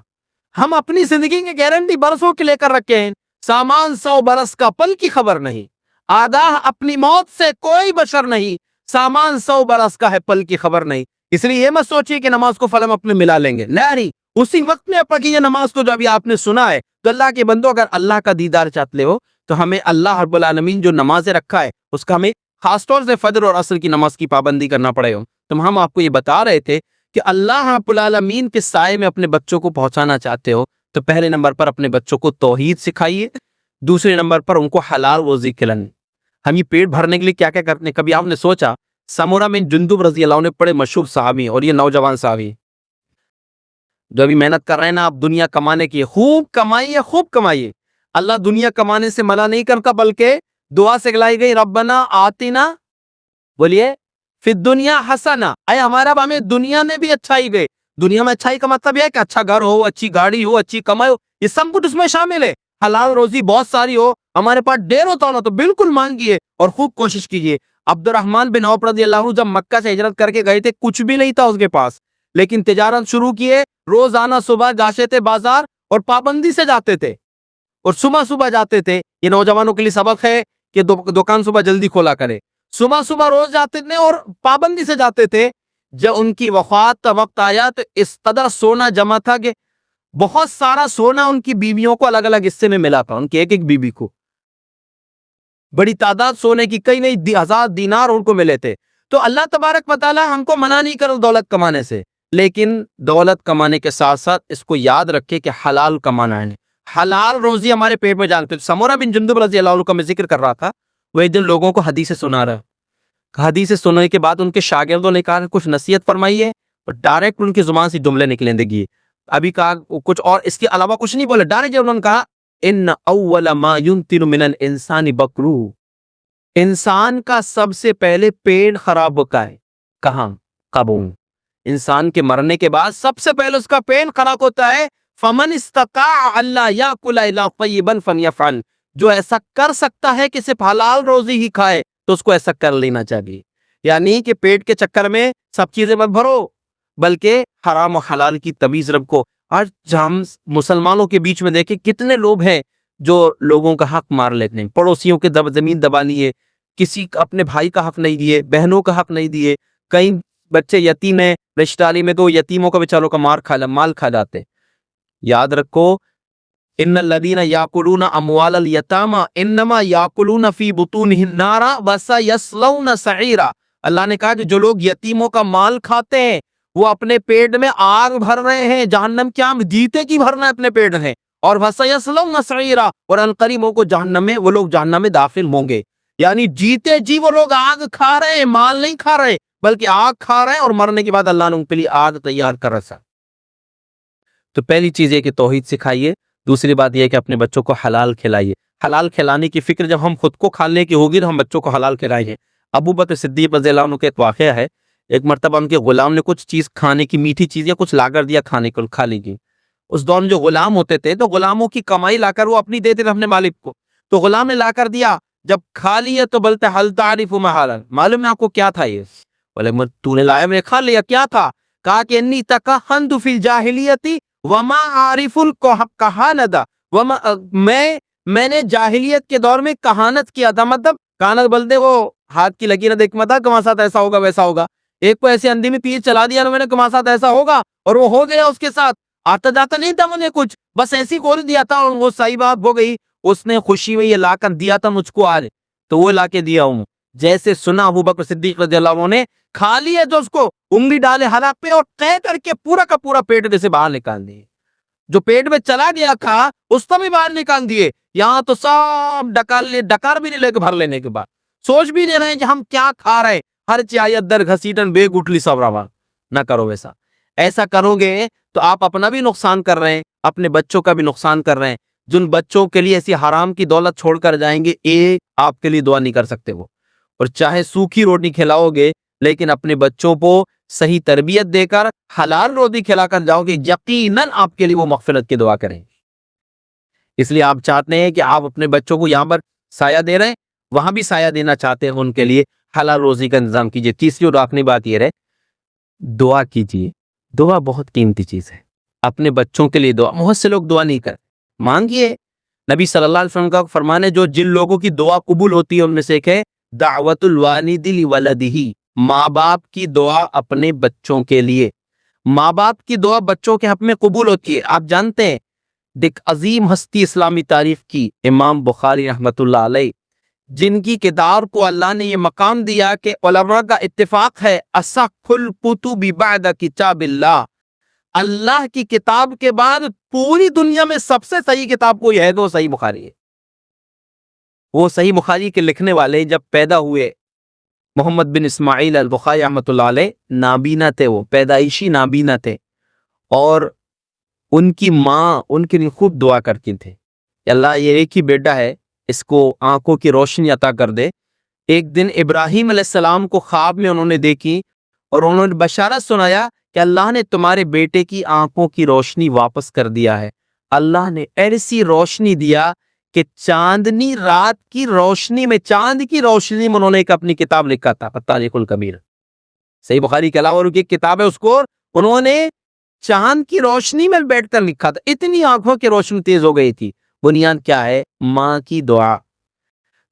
ہم اپنی زندگی کی گارنٹی برسوں کی لے کر رکھے ہیں, سامان 100 برس کا پل کی خبر نہیں, آگاہ اپنی موت سے کوئی بشر نہیں, سامان 100 برس کا ہے پل کی خبر نہیں. اس لیے یہ مت سوچیے کہ نماز کو فلم اپنے ملا لیں گے, نہیں, اسی وقت میں پڑھی یہ نماز کو جو ابھی آپ نے سنا ہے. تو اللہ کے بندو, اگر اللہ کا دیدار چاہتے ہو تو ہمیں اللہ رب العالمین جو نمازیں رکھا ہے اس کا ہمیں خاص طور سے فجر اور عصر کی نماز کی پابندی کرنا پڑے گا. تو ہم آپ کو یہ بتا رہے تھے کہ اللہ رب العالمین کے سائے میں اپنے بچوں کو پہنچانا چاہتے ہو تو پہلے نمبر پر اپنے بچوں کو توحید سکھائیے, دوسرے نمبر پر ان کو حلال روزی کھلائیں. ہم یہ پیٹ بھرنے کے لیے کیا کیا کرتے ہیں؟ کبھی آپ نے سوچا؟ سمورہ میں جندب رضی اللہ عنہ بڑے مشہور صحابی, اور یہ نوجوان صحابی جو ابھی محنت کر رہے ہیں نا, آپ دنیا کمانے کی, خوب کمائیے, خوب کمائیے. اللہ دنیا کمانے سے منع نہیں کرتا, بلکہ دعا سے گلائی گئی ربنا آتنا, بولیے, فی الدنیا حسنہ, اے ہمارا ہمیں دنیا میں بھی اچھائی دے. دنیا میں اچھائی کا مطلب یہ ہے کہ اچھا گھر ہو, اچھی گاڑی ہو, اچھی کمائی ہو, یہ سب کچھ اس میں شامل ہے. حلال روزی بہت ساری ہو, ہمارے پاس ڈیر ہوتا ہو نا, تو بالکل مانگیے اور خوب کوشش کیجیے. عبد الرحمن بن عوف رضی اللہ عنہ جب مکہ سے ہجرت کر کے گئے تھے, کچھ بھی نہیں تھا اس کے پاس, لیکن تجارت شروع کیے. روزانہ صبح جاتے تھے بازار, اور پابندی سے جاتے تھے, اور صبح صبح جاتے تھے. یہ نوجوانوں کے لیے سبق ہے کہ دکان صبح جلدی کھولا کرے. صبح صبح روز جاتے تھے اور پابندی سے جاتے تھے. جب ان کی وفات کا وقت آیا تو اس قدر سونا جمع تھا کہ بہت سارا سونا ان کی بیویوں کو الگ الگ حصے میں ملا تھا, ان کی ایک ایک بیوی کو بڑی تعداد سونے کی, کئی نہیں 1000 دینار ان کو ملے تھے. تو اللہ تبارک و تعالی ہم کو منع نہیں کرو دولت کمانے سے, لیکن دولت کمانے کے ساتھ ساتھ اس کو یاد رکھے کہ حلال کمانا ہے, حلال روزی ہمارے پیٹ میں جانتے. سمورہ بن جندب رضی اللہ عنہ کا میں ذکر کر رہا تھا, وہ ایک دن لوگوں کو حدیث سنا رہا. حدیث سننے کے بعد ان کے شاگردوں نے کہا کچھ نصیحت فرمائیے, اور ڈائریکٹ ان کی زبان سے جملے نکلیں دیکھیے. ابھی کہا کچھ اور اس کے علاوہ کچھ نہیں بولے, ڈائریکٹ انہوں نے کہا ان اول ما ينتن من الانسان بکرو, انسان کا سب سے پہلے پیٹ خراب ہوتا ہے. کہاں؟ قبر. انسان کے مرنے کے بعد سب سے پہلے اس کا پیٹ خراب ہوتا ہے. فمن استطاع اللہ یاکل الا طیبا فلیفعل, جو ایسا کر سکتا ہے کہ صرف حلال روزی ہی کھائے تو اس کو ایسا کر لینا چاہیے. یعنی کہ پیٹ کے چکر میں سب چیزیں مت بھرو, بلکہ حرام و حلال کی تمیز رکھو. آج ہم مسلمانوں کے بیچ میں دیکھیں کتنے لوگ ہیں جو لوگوں کا حق مار لیتے ہیں, پڑوسیوں کے زمین دبا لیے, کسی اپنے بھائی کا حق نہیں دیے, بہنوں کا حق نہیں دیے. کئی بچے یتیم ہیں, رشتہ داری میں تو یتیموں کا بیچاروں کا مال کھا جاتے. یاد رکھو ان الذین یاکلون اموال الیتامی انما یاکلون فی بطونہم نارا وسیصلون سعیرا. اللہ نے کہا کہ جو لوگ یتیموں کا مال کھاتے ہیں وہ اپنے پیٹ میں آگ بھر رہے ہیں, جہنم کیا جیتے کی بھرنا ہے اپنے پیٹ میں, اور وسیصلون سعیرا, اور عنقریب کو جہنم میں, وہ لوگ جہنم میں داخل ہوں گے. یعنی جیتے جی وہ لوگ آگ کھا رہے ہیں, مال نہیں کھا رہے, بلکہ آگ کھا رہے ہیں, اور مرنے کے بعد اللہ نے ان کے لیے آگ تیار کر رکھا. تو پہلی چیز یہ کہ توحید سکھائیے, دوسری بات یہ کہ اپنے بچوں کو حلال کھلائیے. حلال کھلانے کی فکر جب ہم خود کو کھانے کی ہوگی تو ہم بچوں کو حلال کھلائیں. ابو بکر صدیق رضی اللہ عنہ کا ایک واقعہ ہے, ایک مرتبہ ان کے غلام نے کچھ چیز کھانے کی, میٹھی چیز یا کچھ لا کر دیا کھانے کو, کھا لیجیے. اس دور میں جو غلام ہوتے تھے تو غلاموں کی کمائی لا کر وہ اپنی دیتے تھے اپنے مالک کو. تو غلام نے لا کر دیا, جب کھا لیا تو بولتے حل تعریف ما حلال, معلوم ہے آپ کو کیا تھا یہ؟ بولے تو نے لایا, میں نے کھا لیا. کیا تھا؟ کہا کہ انی تکہنت فی الجاہلیت وما عارف الکہانۃ, میں نے جاہلیت کے دور میں کہانت کیا تھا. مطلب کہانت بولتے وہ ہاتھ کی لکیر دیکھ متا کہ ہمارے ساتھ ایسا ہوگا ویسا ہوگا. ایک کو ایسے اندھی میں تیر چلا دیا, میں نے کہ ہمارے ساتھ ایسا ہوگا, اور وہ ہو گیا. اس کے ساتھ آتا جاتا نہیں تھا مجھے کچھ, بس ایسی کھول دیا تھا, اور وہ صحیح بات ہو گئی. اس نے خوشی میں یہ لا کر دیا تھا مجھ کو آج, تو وہ لا کے دیا ہوں. جیسے سنا ابو بکر صدیق رضی اللہ عنہ نے کھا لیا, جو اس کو انگلی ڈالے حلق پہ اور طے کر کے پورا کا پورا پیٹ میں سے باہر نکال دیے. جو پیٹ میں چلا گیا تھا اس کو بھی باہر نکال دیے. یہاں تو سب ڈکار بھی نہیں لے کے بھر لینے کے بعد سوچ بھی نہیں رہے ہیں کہ ہم کیا کھا رہے ہیں. ہر چیز در گھسیٹن بے گٹلی سب روا. نہ کرو ویسا. ایسا کرو گے تو آپ اپنا بھی نقصان کر رہے ہیں, اپنے بچوں کا بھی نقصان کر رہے ہیں. جن بچوں کے لیے ایسی حرام کی دولت چھوڑ کر جائیں گے, ایک آپ کے لیے دعا نہیں کر سکتے وہ. اور چاہے سوکھی روٹی کھلاؤ گے, لیکن اپنے بچوں کو صحیح تربیت دے کر حلال روٹی کھلا کر جاؤ گے, یقیناً آپ کے لیے وہ مغفرت کی دعا کریں. اس لیے آپ چاہتے ہیں کہ آپ اپنے بچوں کو یہاں پر سایہ دے رہے ہیں، وہاں بھی سایہ دینا چاہتے ہیں، ان کے لیے حلال روزی کا انتظام کیجیے۔ تیسری اور آخری بات یہ رہے، دعا کیجیے۔ دعا بہت قیمتی چیز ہے، اپنے بچوں کے لیے دعا، بہت سے لوگ دعا نہیں کرتے، مانگیے۔ نبی صلی اللہ علیہ وسلم کا فرمان ہے جو جن لوگوں کی دعا قبول ہوتی ہے ان میں سے ایک ہے دعوت الوالد لولدہ، ماں باپ کی دعا اپنے بچوں کے لیے۔ ماں باپ کی دعا بچوں کے حق میں قبول ہوتی ہے۔ آپ جانتے ہیں ایک عظیم ہستی اسلامی تاریخ کی امام بخاری رحمۃ اللہ علیہ، جن کی کتاب کو اللہ نے یہ مقام دیا کہ علماء کا اتفاق ہے اصح الکتب بعد کتاب اللہ، اللہ کی کتاب کے بعد پوری دنیا میں سب سے صحیح کتاب کوئی ہے تو وہ صحیح بخاری ہے۔ وہ صحیح بخاری کے لکھنے والے جب پیدا ہوئے، محمد بن اسماعیل البخاری رحمۃ اللہ علیہ نابینا تھے، وہ پیدائشی نابینا تھے، اور ان کی ماں ان کے لیے خوب دعا کرتی تھے کہ اللہ یہ ایک ہی بیٹا ہے، اس کو آنکھوں کی روشنی عطا کر دے۔ ایک دن ابراہیم علیہ السلام کو خواب میں انہوں نے دیکھی اور انہوں نے بشارت سنایا کہ اللہ نے تمہارے بیٹے کی آنکھوں کی روشنی واپس کر دیا ہے۔ اللہ نے ایسی روشنی دیا کہ چاندنی رات کی روشنی میں، چاند کی روشنی میں انہوں نے ایک اپنی کتاب لکھا تھا تاریخ الکبیر، صحیح بخاری کے علاوہ اور کی کتاب ہے، اس کو انہوں نے چاند کی روشنی میں بیٹھ کر لکھا تھا، اتنی آنکھوں کی روشنی تیز ہو گئی تھی۔ بنیاد کیا ہے؟ ماں کی دعا۔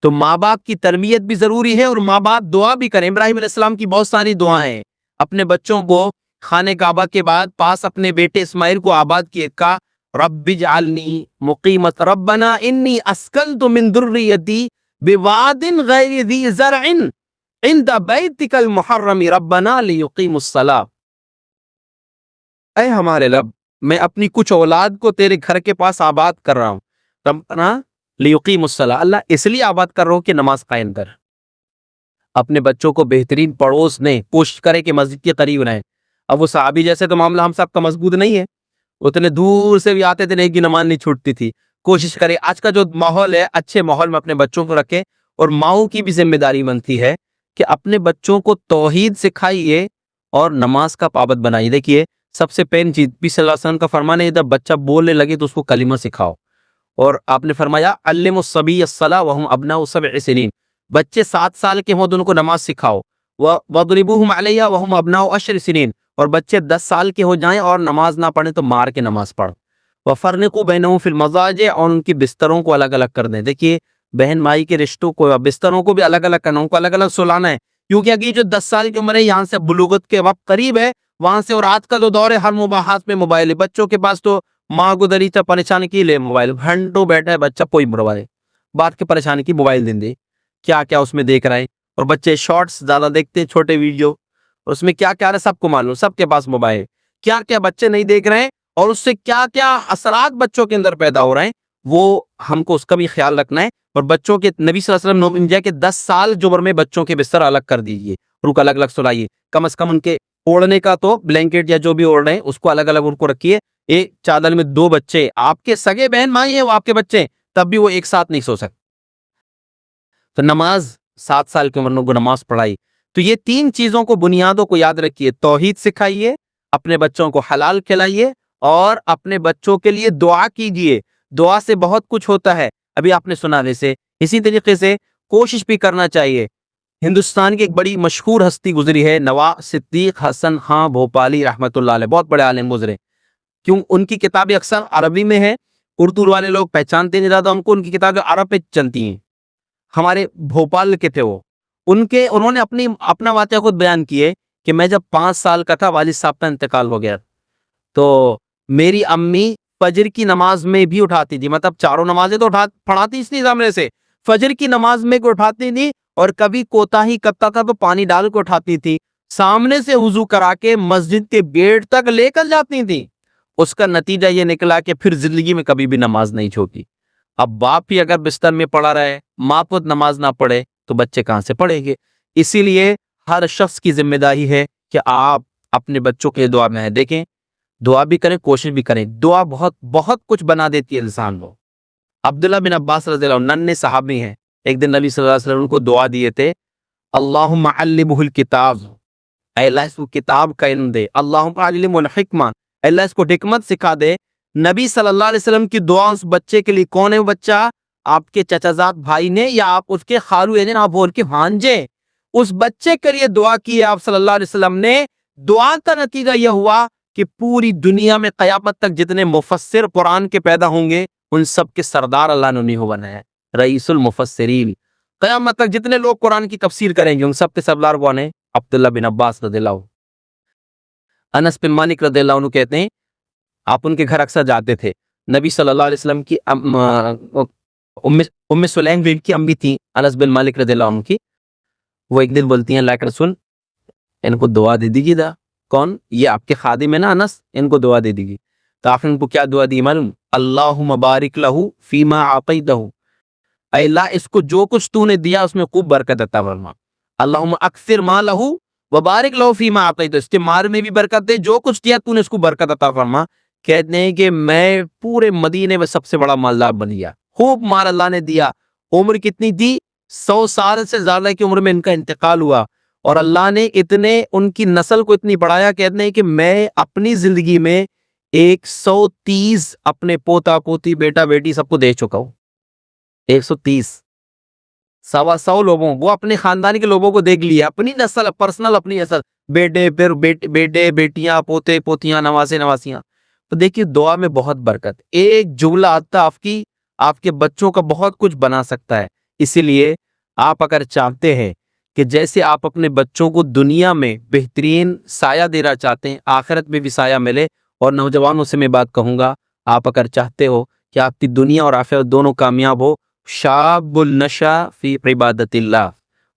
تو ماں باپ کی تربیت بھی ضروری ہے اور ماں باپ دعا بھی کریں۔ ابراہیم علیہ السلام کی بہت ساری دعائیں، اپنے بچوں کو خانہ کعبہ کے بعد پاس اپنے بیٹے اسماعیل کو آباد کیے، کہا رب اجعلنی مقیمت ربنا انی اسکنت من ذریتی بواد غیر ذی زرع عند بیتک المحرم ربنا لیقیموا الصلاۃ۔ اے ہمارے رب، میں اپنی کچھ اولاد کو تیرے گھر کے پاس آباد کر رہا ہوں، ربنا لیقیموا الصلاۃ، اللہ اس لیے آباد کر رہا ہوں کہ نماز قائم کر۔ اپنے بچوں کو بہترین پڑوس نے کوشش کرے کہ مسجد کے قریب رہیں۔ اب وہ صحابی جیسے تو معاملہ ہم سب کا مضبوط نہیں ہے، اتنے دور سے بھی آتے تھے، ایک کی نماز نہیں چھوٹتی تھی۔ کوشش کرے آج کا جو ماحول ہے، اچھے ماحول میں اپنے بچوں کو رکھے، اور ماؤں کی بھی ذمہ داری بنتی ہے کہ اپنے بچوں کو توحید سکھائیے اور نماز کا پابند بنائیے۔ دیکھیے سب سے پہلی چیز نبی صلی اللہ علیہ وسلم کا فرمان ہے جب بچہ بولنے لگے تو اس کو کلمہ سکھاؤ، اور آپ نے فرمایا علموا الصبی الصلاۃ وہم ابناء 7 سنین، بچے 7 سال کے ہوں تو ان کو نماز سکھاؤ، وَضْرِبُوهُمْ عَلَيْهَا وَهُمْ أَبْنَاءُ 10 سنین، اور بچے 10 سال کے ہو جائیں اور نماز نہ پڑھیں تو مار کے نماز پڑھ، وَفَرِّقُوا بَيْنَهُمْ فِي الْمَضَاجِعِ، اور ان کی بستروں کو الگ الگ کر دیں۔ دیکھیے بہن بھائی کے رشتوں کو، بستروں کو بھی الگ الگ کرنا، ان کو الگ الگ سلانا ہے، کیونکہ اگر جو 10 سال کی عمر ہے یہاں سے بلوغت کے وقت قریب ہے، وہاں سے اور رات کا جو دور ہے ہر مباحث میں موبائل ہے، بچوں کے پاس تو ماں کو دری سے پریشان کی لے موبائل، گھنٹوں بیٹھا ہے بچہ، کوئی موبائل بات کے پریشانی کی موبائل دیں دے، کیا کیا اس میں دیکھ رہے ہیں، اور بچے شارٹس زیادہ دیکھتے ہیں، چھوٹے ویڈیو، اس میں کیا کیا رہا ہے سب کو معلوم، سب کے پاس موبائل، کیا کیا بچے نہیں دیکھ رہے ہیں اور اس سے کیا کیا اثرات بچوں کے اندر پیدا ہو رہے ہیں، وہ ہم کو اس کا بھی خیال رکھنا ہے۔ اور بچوں کے نبی صلی اللہ علیہ وسلم نے کہ 10 سال جو عمر میں بچوں کے بستر الگ کر دیجیے، ان کو الگ الگ سلائیے، کم از کم ان کے اوڑھنے کا تو بلینکٹ یا جو بھی اوڑھ رہے ہیں اس کو الگ الگ ان کو رکھیے۔ ایک چادر میں 2 بچے آپ کے سگے بہن بھائی ہیں، وہ آپ کے بچے، تب بھی وہ ایک ساتھ نہیں سو سکتے۔ تو نماز 7 سال کی عمر کو نماز پڑھائی۔ تو یہ 3 چیزوں کو، بنیادوں کو یاد رکھیے، توحید سکھائیے، اپنے بچوں کو حلال کھلائیے، اور اپنے بچوں کے لیے دعا کیجیے۔ دعا سے بہت کچھ ہوتا ہے، ابھی آپ نے سنا ویسے اسی طریقے سے کوشش بھی کرنا چاہیے۔ ہندوستان کی ایک بڑی مشہور ہستی گزری ہے، نواب صدیق حسن خاں بھوپالی رحمۃ اللہ علیہ، بہت بڑے عالم گزرے، کیوں ان کی کتابیں اکثر عربی میں ہیں، اردو والے لوگ پہچانتے نہیں زیادہ ان کو، ان کی کتابیں عرب پہ چلتی ہیں۔ ہمارے بھوپال کے تھے وہ، انہوں نے اپنا واقعہ خود بیان کیے کہ میں جب 5 سال کا تھا والد صاحب کا انتقال ہو گیا، تو میری امی فجر کی نماز میں بھی اٹھاتی تھی، مطلب چاروں نمازیں تو پڑھاتی اس نظام سے، فجر کی نماز میں کو اٹھاتی تھی، اور کبھی کوتاہی کرتا تھا تو پانی ڈال کے اٹھاتی تھی، سامنے سے وضو کرا کے مسجد کے گیٹ تک لے کر جاتی تھی۔ اس کا نتیجہ یہ نکلا کہ پھر زندگی میں کبھی بھی نماز نہیں چھوڑی۔ اب باپ ہی اگر بستر میں پڑا رہے، ماں خود نماز نہ پڑھے تو بچے کہاں سے پڑھیں گے؟ اسی لیے ہر شخص کی ذمہ داری ہے کہ آپ اپنے بچوں کے دعا میں دیکھیں، دعا بھی کریں، کوشش بھی کریں، دعا بہت بہت کچھ بنا دیتی ہے انسان کو۔ عبداللہ بن عباس رضی اللہ عنہ ننھے صحابی ہیں، ایک دن نبی صلی اللہ علیہ وسلم کو دعا دیے تھے، اللہم علمہ الکتاب، اے اللہ اس کو کتاب کا علم دے، اللہم علمہ الحکمہ، اے اللہ اس کو حکمت سکھا دے، نبی صلی اللہ علیہ وسلم کی دعا اس بچے کے لیے کون ہے؟ وہ بچہ آپ کے چچازاد بھائی نے یا آپ اس کے خالو یعنی آپ وہ ان کے بھانجے، اس بچے کے لیے دعا کی ہے آپ صلی اللہ علیہ وسلم نے۔ دعا کا نتیجہ یہ ہوا کہ پوری دنیا میں قیامت تک جتنے مفسر قرآن کے پیدا ہوں گے ان سب کے سردار اللہ نے انہیں بنایا ہے، رئیس المفسرین۔ قیامت تک جتنے لوگ قرآن کی تفسیر کریں گے ان سب کے سردار کون ہیں؟ عبداللہ بن عباس رضی اللہ عنہ۔ انس بن مالک رضی اللہ عنہ کہتے ہیں آپ ان کے گھر اکثر جاتے تھے۔ نبی صلی اللہ علیہ وسلم کی ام سلیم بن کی امی تھی انس بن مالک رضی اللہ عنہ کی، وہ ایک دن بولتی ہیں اللہ کے رسول ان کو دعا دے دیجیے دا۔ کون؟ یہ آپ کے خادم ہے نا انس، ان کو دعا دے دیجیے۔ تو آپ نے ان کو کیا دعا دی معلوم؟ اللہم بارک لہو فیما اعطیتہ، اے اللہ اس کو جو کچھ تو نے دیا اس میں خوب برکت عطا فرما۔ اللہم اکثر مالہ وبارک لہو فیما اعطیتہ، اس کے مال میں بھی برکت دے، جو کچھ دیا تو نے اس کو برکت عطا فرما۔ کہتے ہیں کہ میں پورے مدینے میں سب سے بڑا مالدار بن گیا، خوب مال اللہ نے دیا۔ عمر کتنی دی؟ 100 سال سے زیادہ کی عمر میں ان کا انتقال ہوا، اور اللہ نے اتنے ان کی نسل کو اتنی بڑھایا، کہتے ہیں کہ میں اپنی زندگی میں 130 اپنے پوتا پوتی بیٹا بیٹی سب کو دے چکا ہوں۔ 130 125 لوگوں وہ اپنے خاندان کے لوگوں کو دیکھ لیا، اپنی نسل پرسنل اپنی نسل، بیٹے پھر بیٹے بیٹیاں پوتے پوتیاں نواسے نواسیاں۔ تو دیکھیے دعا میں بہت برکت، ایک جملہ آتا آپ کے بچوں کا بہت کچھ بنا سکتا ہے۔ اسی لیے آپ اگر چاہتے ہیں کہ جیسے آپ اپنے بچوں کو دنیا میں بہترین سایہ دینا چاہتے ہیں آخرت میں بھی سایہ ملے، اور نوجوانوں سے میں بات کہوں گا آپ اگر چاہتے ہو کہ آپ کی دنیا اور آخرت دونوں کامیاب ہو، شاب النشا فی عبادت اللہ،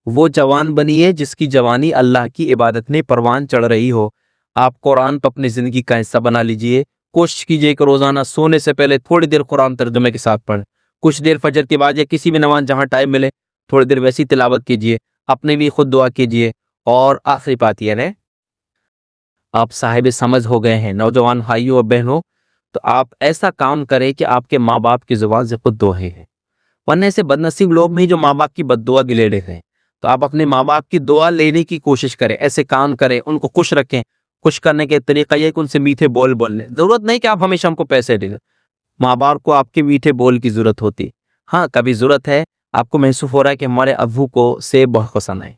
وہ جوان بنیے جس کی جوانی اللہ کی عبادت میں پروان چڑھ رہی ہو۔ آپ قرآن کو اپنی زندگی کا حصہ بنا لیجئے، کوشش کیجئے کہ روزانہ سونے سے پہلے تھوڑی دیر قرآن ترجمے کے ساتھ پڑھیں، کچھ دیر فجر کے بعد یا کسی بھی نماز جہاں ٹائم ملے تھوڑی دیر ویسی تلاوت کیجئے، اپنے بھی خود دعا کیجئے۔ اور آخری بات یہ ہے آپ صاحب سمجھ ہو گئے ہیں نوجوان بھائیوں اور بہنوں، تو آپ ایسا کام کریں کہ آپ کے ماں باپ کی زبان سے خود دعائیں ہیں، ورنہ ایسے بدنصیب لوگ نہیں جو ماں باپ کی بد دعا لے رہے ہیں۔ تو آپ اپنے ماں باپ کی دعا لینے کی کوشش کریں، ایسے کام کریں، ان کو خوش رکھیں۔ خوش کرنے کے طریقہ یہ کہ ان سے میٹھے بول لیں، ضرورت نہیں کہ آپ ہمیشہ ہم کو پیسے دیں، ماں باپ کو آپ کے میٹھے بول کی ضرورت ہوتی۔ ہاں کبھی ضرورت ہے، آپ کو محسوس ہو رہا ہے کہ ہمارے ابو کو سیب بہت پسند ہے،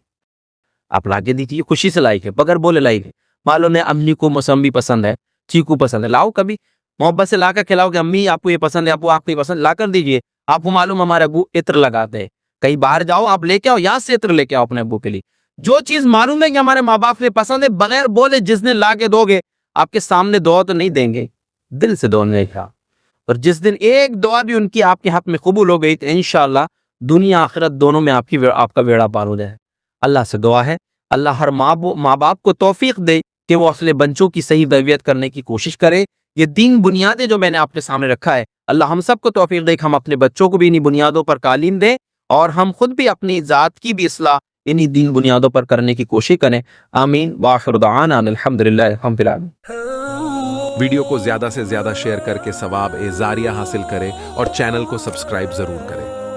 آپ لا کے دیجیے، خوشی سے لائے گے، بغیر بولے لائے گے۔ معلوم ہے امی کو موسمبی پسند ہے، چیکو پسند ہے، لاؤ کبھی محبت سے لا کر کھلاؤ کہ امی آپ کو یہ پسند ہے، ابو آپ کو یہ پسند، لا کر دیجیے۔ آپ کو معلوم ہمارے ابو عطر لگاتے ہیں، کہیں باہر جاؤ آپ لے کے آؤ، یہاں سے عطر لے کے آؤ اپنے ابو کے لیے۔ جو چیز معلوم ہے کہ ہمارے ماں باپ کو پسند ہے، بغیر بولے جس نے لا کے دو گے، آپ کے سامنے دعا تو نہیں دیں گے، دل سے دعا دیں گے۔ اور جس دن ایک دعا بھی ان کی آپ کے حق میں قبول ہو گئی تو انشاءاللہ دنیا آخرت دونوں میں آپ کا بیڑا پار ہو جائے۔ اللہ سے دعا ہے اللہ ہر ماں باپ کو توفیق دے کہ وہ اپنے بچوں کی صحیح تربیت کرنے کی کوشش کرے۔ یہ دین بنیادیں جو میں نے آپ کے سامنے رکھا ہے، اللہ ہم سب کو توفیق دے کہ ہم اپنے بچوں کو بھی انہی بنیادوں پر تعلیم دیں، اور ہم خود بھی اپنی ذات کی بھی اصلاح انہی دین بنیادوں پر کرنے کی کوشش کریں۔ آمین وآخر دعوانا الحمدللہ رب العالمین۔ ویڈیو کو زیادہ سے زیادہ شیئر کر کے ثواب جاریہ حاصل کریں اور چینل کو سبسکرائب ضرور کریں۔